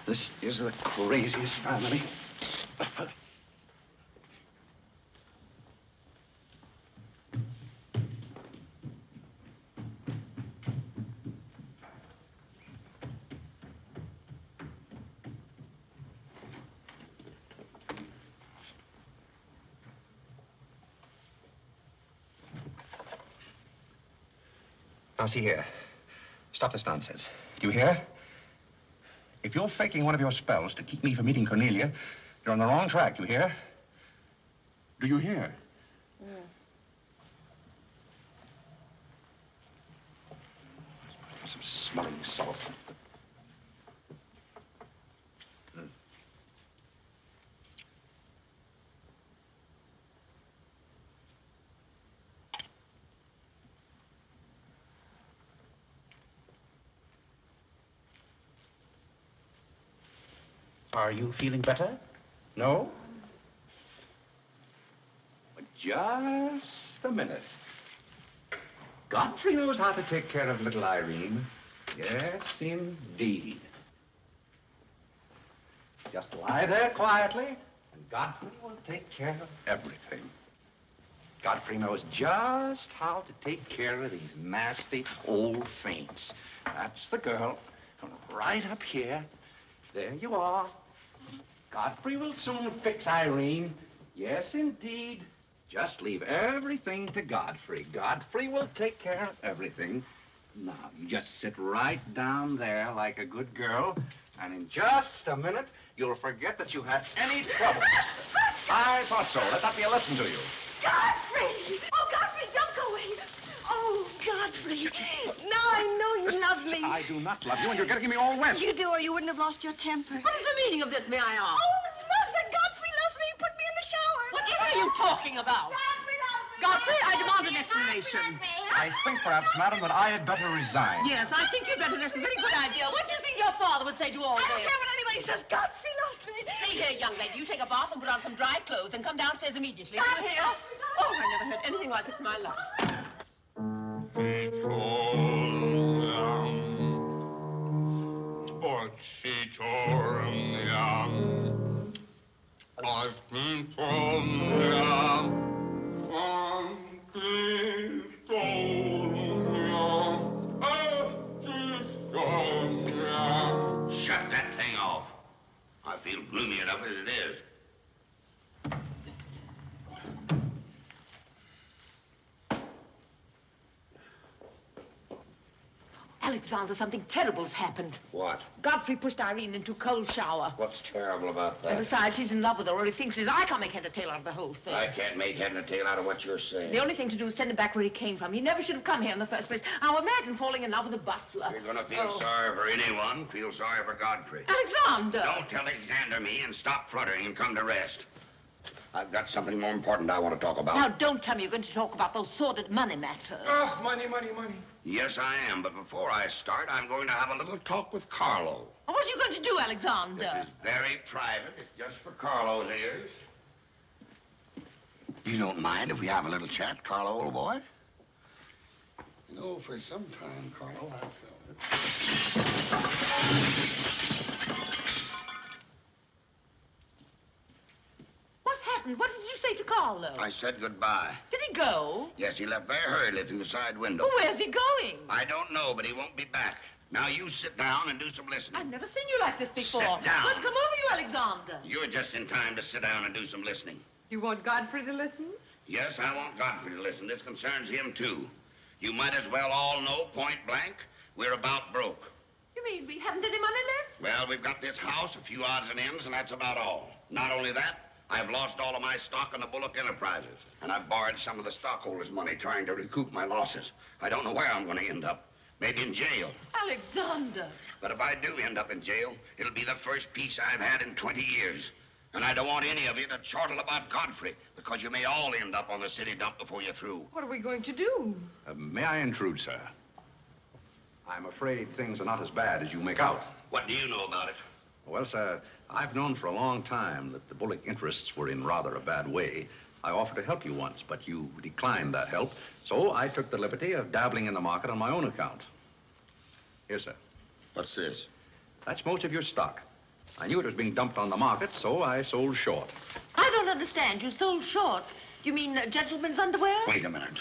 this is the craziest family. Now, see here. Stop this nonsense. Do you hear? If you're faking one of your spells to keep me from meeting Cornelia, you're on the wrong track, you hear? Do you hear? yeah. Some smelling salt. Are you feeling better? No? Just a minute. Godfrey knows how to take care of little Irene. Yes, indeed. Just lie there quietly, and Godfrey will take care of everything. Godfrey knows just how to take care of these nasty old faints. That's the girl. Right up here. There you are. Godfrey will soon fix Irene. Yes, indeed. Just leave everything to Godfrey. Godfrey will take care of everything. Now, you just sit right down there like a good girl, and in just a minute, you'll forget that you had any trouble. I thought so. Let that be a lesson to you. Godfrey! Oh, Godfrey, don't go away. Oh, Godfrey. Now I know you love me. I do not love you, and you're getting me all wet. You do, or you wouldn't have lost your temper. What is the meaning of this, may I ask? Oh, Mother, Godfrey loves me. He put me in the shower. Whatever are you talking about? Godfrey, I demand an explanation. I think perhaps, madam, that I had better resign. Yes, I think you'd better. That's a very good idea. What do you think your father would say to all I this? don't care what anybody says. Godfrey loves me. See here, young lady, you take a bath and put on some dry clothes and come downstairs immediately. Godfrey! You hear? Oh, I never heard anything like it in my life. I've been told, Shut that thing off. I feel gloomy enough as it is. Alexander, something terrible's happened. What? Godfrey pushed Irene into a cold shower. What's terrible about that? And besides, he's in love with her, or he thinks he is. I can't make head or tail out of the whole thing. I can't make head and tail out of what you're saying. The only thing to do is send him back where he came from. He never should have come here in the first place. Now imagine falling in love with a butler. You're gonna feel sorry for anyone. Feel sorry for Godfrey. Alexander! Don't Alexander me and stop fluttering and come to rest. I've got something more important I want to talk about. Now, don't tell me you're going to talk about those sordid money matters. Oh, money, money, money. Yes, I am, but before I start, I'm going to have a little talk with Carlo. What are you going to do, Alexander? This is very private. It's just for Carlo's ears. You don't mind if we have a little chat, Carlo, old boy? You know, for some time, Carlo, I've felt it. What did you say to Carlo? I said goodbye. Did he go? Yes, he left very hurriedly through the side window. Well, where's he going? I don't know, but he won't be back. Now, you sit down and do some listening. I've never seen you like this before. Sit down. What's come over you, Alexander? You're just in time to sit down and do some listening. You want Godfrey to listen? Yes, I want Godfrey to listen. This concerns him, too. You might as well all know, point blank, we're about broke. You mean we haven't any money left? Well, we've got this house, a few odds and ends, and that's about all. Not only that, I've lost all of my stock in the Bullock Enterprises, and I've borrowed some of the stockholders' money trying to recoup my losses. I don't know where I'm going to end up. Maybe in jail. Alexander. But if I do end up in jail, it'll be the first peace I've had in 20 years. And I don't want any of you to chortle about Godfrey, because you may all end up on the city dump before you're through. What are we going to do? May I intrude, sir? I'm afraid things are not as bad as you make out. What do you know about it? Well, sir, I've known for a long time that the Bullock interests were in rather a bad way. I offered to help you once, but you declined that help. So I took the liberty of dabbling in the market on my own account. Here, sir. What's this? That's most of your stock. I knew it was being dumped on the market, so I sold short. I don't understand. You sold shorts. You mean gentlemen's underwear? Wait a minute.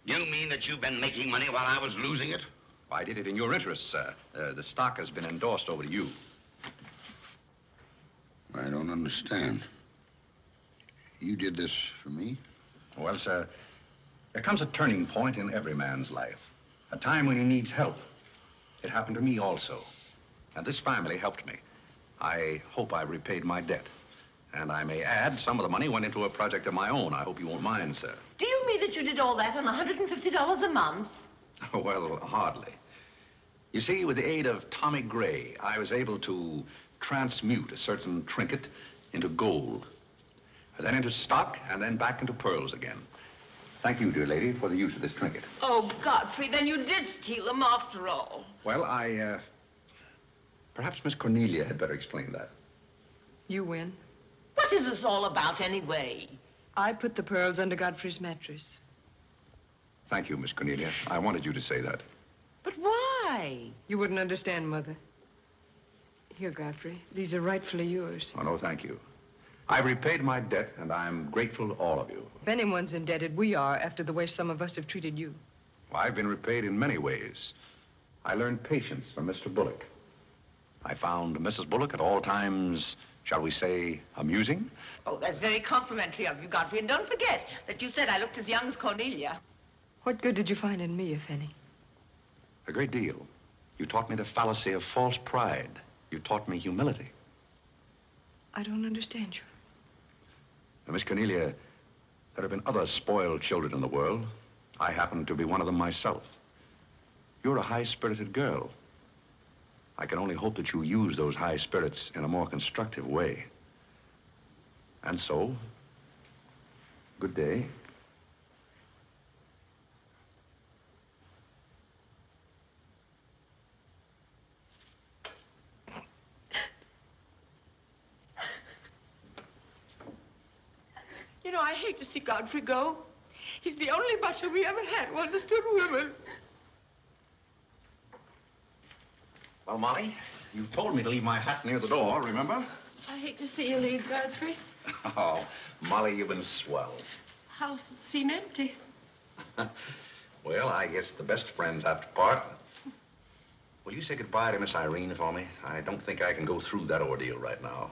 You mean that you've been making money while I was losing it? I did it in your interest, sir. The stock has been endorsed over to you. I don't understand. You did this for me? Well, sir, there comes a turning point in every man's life. A time when he needs help. It happened to me also. And this family helped me. I hope I repaid my debt. And I may add, some of the money went into a project of my own. I hope you won't mind, sir. Do you mean that you did all that on $150 a month? Well, hardly. You see, with the aid of Tommy Gray, I was able to transmute a certain trinket into gold, and then into stock, and then back into pearls again. Thank you, dear lady, for the use of this trinket. Oh, Godfrey, then you did steal them after all. Well, perhaps Miss Cornelia had better explain that. You win. What is this all about, anyway? I put the pearls under Godfrey's mattress. Thank you, Miss Cornelia. I wanted you to say that. But why? You wouldn't understand, Mother. Here, Godfrey. These are rightfully yours. Oh, no, thank you. I've repaid my debt, and I'm grateful to all of you. If anyone's indebted, we are, after the way some of us have treated you. Well, I've been repaid in many ways. I learned patience from Mr. Bullock. I found Mrs. Bullock at all times, shall we say, amusing. Oh, that's very complimentary of you, Godfrey. And don't forget that you said I looked as young as Cornelia. What good did you find in me, if any? A great deal. You taught me the fallacy of false pride. You taught me humility. I don't understand you. Now, Miss Cornelia, there have been other spoiled children in the world. I happen to be one of them myself. You're a high-spirited girl. I can only hope that you use those high spirits in a more constructive way. And so, good day. You know, I hate to see Godfrey go. He's the only butler we ever had who understood women. Well, Molly, you told me to leave my hat near the door, remember? I hate to see you leave, Godfrey. Oh, Molly, you've been swell. House seem empty. Well, I guess the best friends have to part. Will you say goodbye to Miss Irene for me? I don't think I can go through that ordeal right now.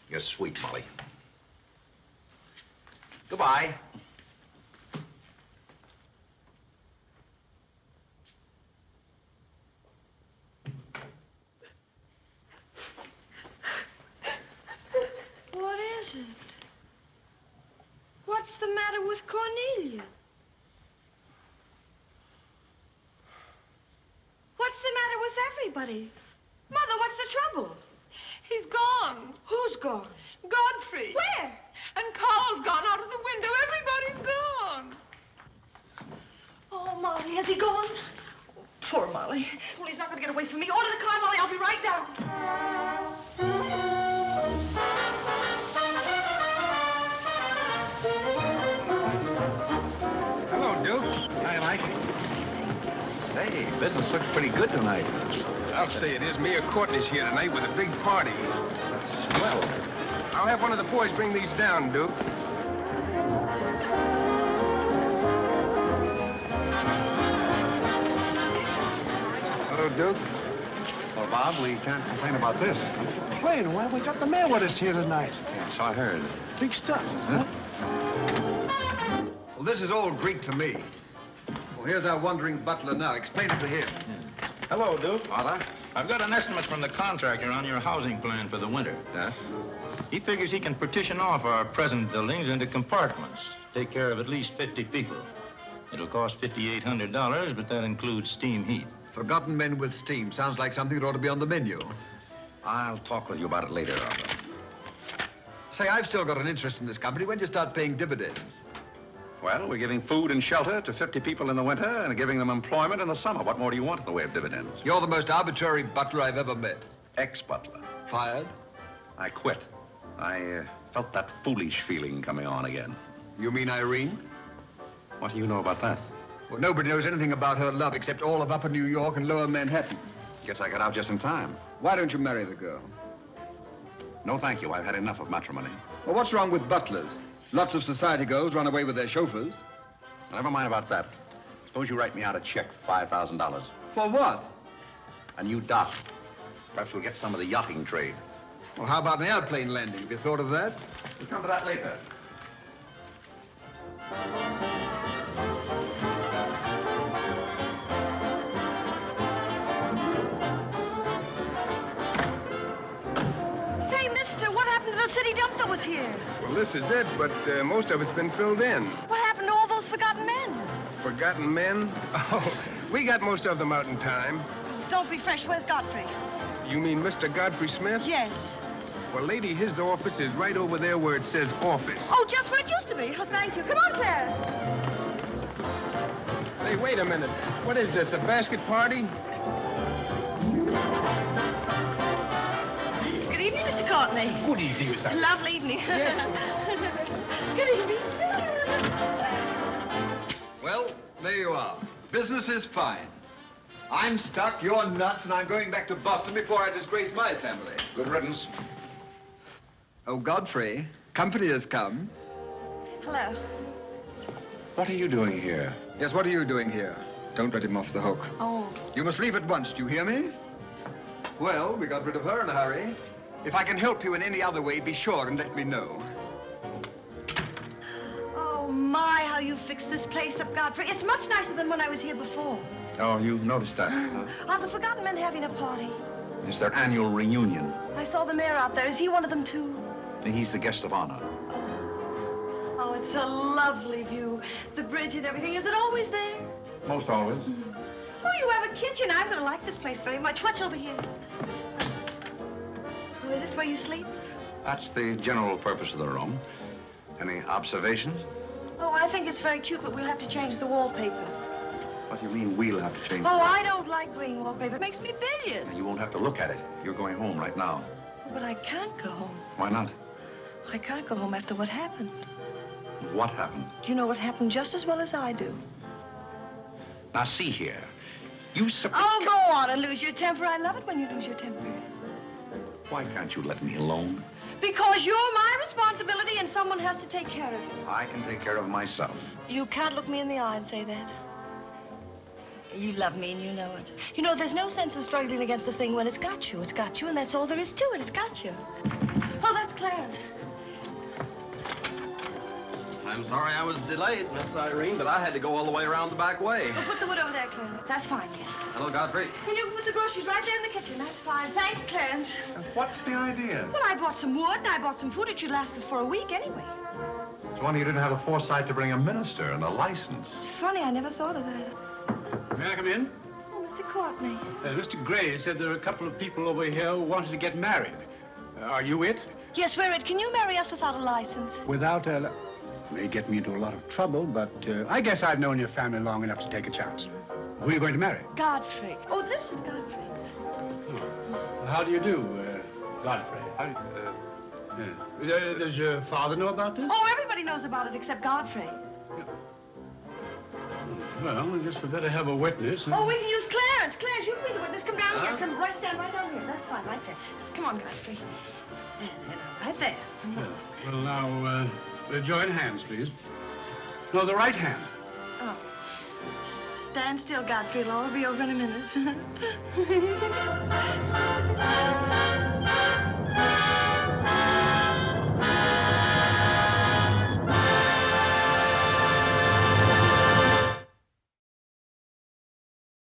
You're sweet, Molly. Goodbye. What is it? What's the matter with Cornelia? What's the matter with everybody? Mother, what's the trouble? He's gone. Who's gone? Godfrey. Where? And Carl's gone out of the window. Everybody's gone. Oh, Molly, has he gone? Poor Molly. Well, he's not going to get away from me. Order the car, Molly. I'll be right down. Hello, Duke. Hi, Mike. Say, business looks pretty good tonight. I'll say it is. Mayor Courtney's here tonight with a big party. Swell. I'll have one of the boys bring these down, Duke. Hello, Duke. Well, Bob, we can't complain about this. Complain? Why, we got the mayor with us here tonight. Yeah, so I heard. Big stuff, huh? Well, this is all Greek to me. Well, here's our wandering butler now. Explain it to him. Hello, Duke. Father? I've got an estimate from the contractor on your housing plan for the winter. Yes? He figures he can partition off our present buildings into compartments, take care of at least 50 people. It'll cost $5,800, but that includes steam heat. Forgotten men with steam. Sounds like something that ought to be on the menu. I'll talk with you about it later, Arthur. Say, I've still got an interest in this company. When do you start paying dividends? Well, we're giving food and shelter to 50 people in the winter and giving them employment in the summer. What more do you want in the way of dividends? You're the most arbitrary butler I've ever met. Ex-butler. Fired? I quit. I felt that foolish feeling coming on again. You mean Irene? What do you know about that? Well, nobody knows anything about her love except all of Upper New York and Lower Manhattan. Guess I got out just in time. Why don't you marry the girl? No, thank you. I've had enough of matrimony. Well, what's wrong with butlers? Lots of society girls run away with their chauffeurs. Well, never mind about that. Suppose you write me out a check for $5,000. For what? A new dock. Perhaps we'll get some of the yachting trade. Well, how about an airplane landing? Have you thought of that? We'll come to that later. Say, mister, what happened to the city dump that was here? Well, this is it, but most of it's been filled in. What happened to all those forgotten men? Forgotten men? Oh, we got most of them out in time. Don't be fresh. Where's Godfrey? You mean Mr. Godfrey Smith? Yes. Well, lady, his office is right over there where it says office. Oh, just where it used to be. Oh, thank you. Come on, Claire. Say, wait a minute. What is this, a basket party? Good evening, Mr. Courtney. Good evening, Miss Irene. Lovely evening. Good evening. Well, there you are. Business is fine. I'm stuck, you're nuts, and I'm going back to Boston before I disgrace my family. Good riddance. Oh, Godfrey, company has come. Hello. What are you doing here? Yes, what are you doing here? Don't let him off the hook. Oh. You must leave at once, do you hear me? Well, we got rid of her in a hurry. If I can help you in any other way, be sure and let me know. Oh, my, how you fixed this place up, Godfrey. It's much nicer than when I was here before. Oh, you noticed that, huh? Are the forgotten men having a party? It's their annual reunion. I saw the mayor out there. Is he one of them, too? He's the guest of honor. Oh, it's a lovely view. The bridge and everything. Is it always there? Most always. Oh, you have a kitchen. I'm going to like this place very much. What's over here? Oh, is this where you sleep? That's the general purpose of the room. Any observations? Oh, I think it's very cute, but we'll have to change the wallpaper. What do you mean we'll have to change Oh, it? I don't like green wallpaper. It makes me bilious. You won't have to look at it. You're going home right now. But I can't go home. Why not? I can't go home after what happened. What happened? You know what happened just as well as I do. Now, see here. You Oh, go on and lose your temper. I love it when you lose your temper. Why can't you let me alone? Because you're my responsibility and someone has to take care of you. I can take care of myself. You can't look me in the eye and say that. You love me and you know it. You know, there's no sense in struggling against a thing when it's got you. It's got you, and that's all there is to it. It's got you. Oh, that's Clarence. I'm sorry I was delayed, Miss Irene, but I had to go all the way around the back way. Well, put the wood over there, Clarence. That's fine, yes. Hello, Godfrey. And you can put the groceries right there in the kitchen. That's fine. Thanks, Clarence. What's the idea? Well, I bought some wood and I bought some food. It should last us for a week anyway. It's wonder you didn't have the foresight to bring a minister and a license. It's funny, I never thought of that. May I come in? Oh, Mr. Courtney. Mr. Gray said there are a couple of people over here who wanted to get married. Are you it? Yes, we're it. Can you marry us without a license? Without a... May get me into a lot of trouble, but I guess I've known your family long enough to take a chance. Who are you going to marry? Godfrey. Oh, this is Godfrey. How do you do, Godfrey? Does your father know about this? Oh, everybody knows about it except Godfrey. Well, I guess we better have a witness. Oh, we can use Clarence. Clarence, you can be the witness. Come down here. Come, stand right down here. That's fine, right there. Just come on, Godfrey. Right there. Well, now, join hands, please. No, the right hand. Oh. Stand still, Godfrey. It'll all be over in a minute.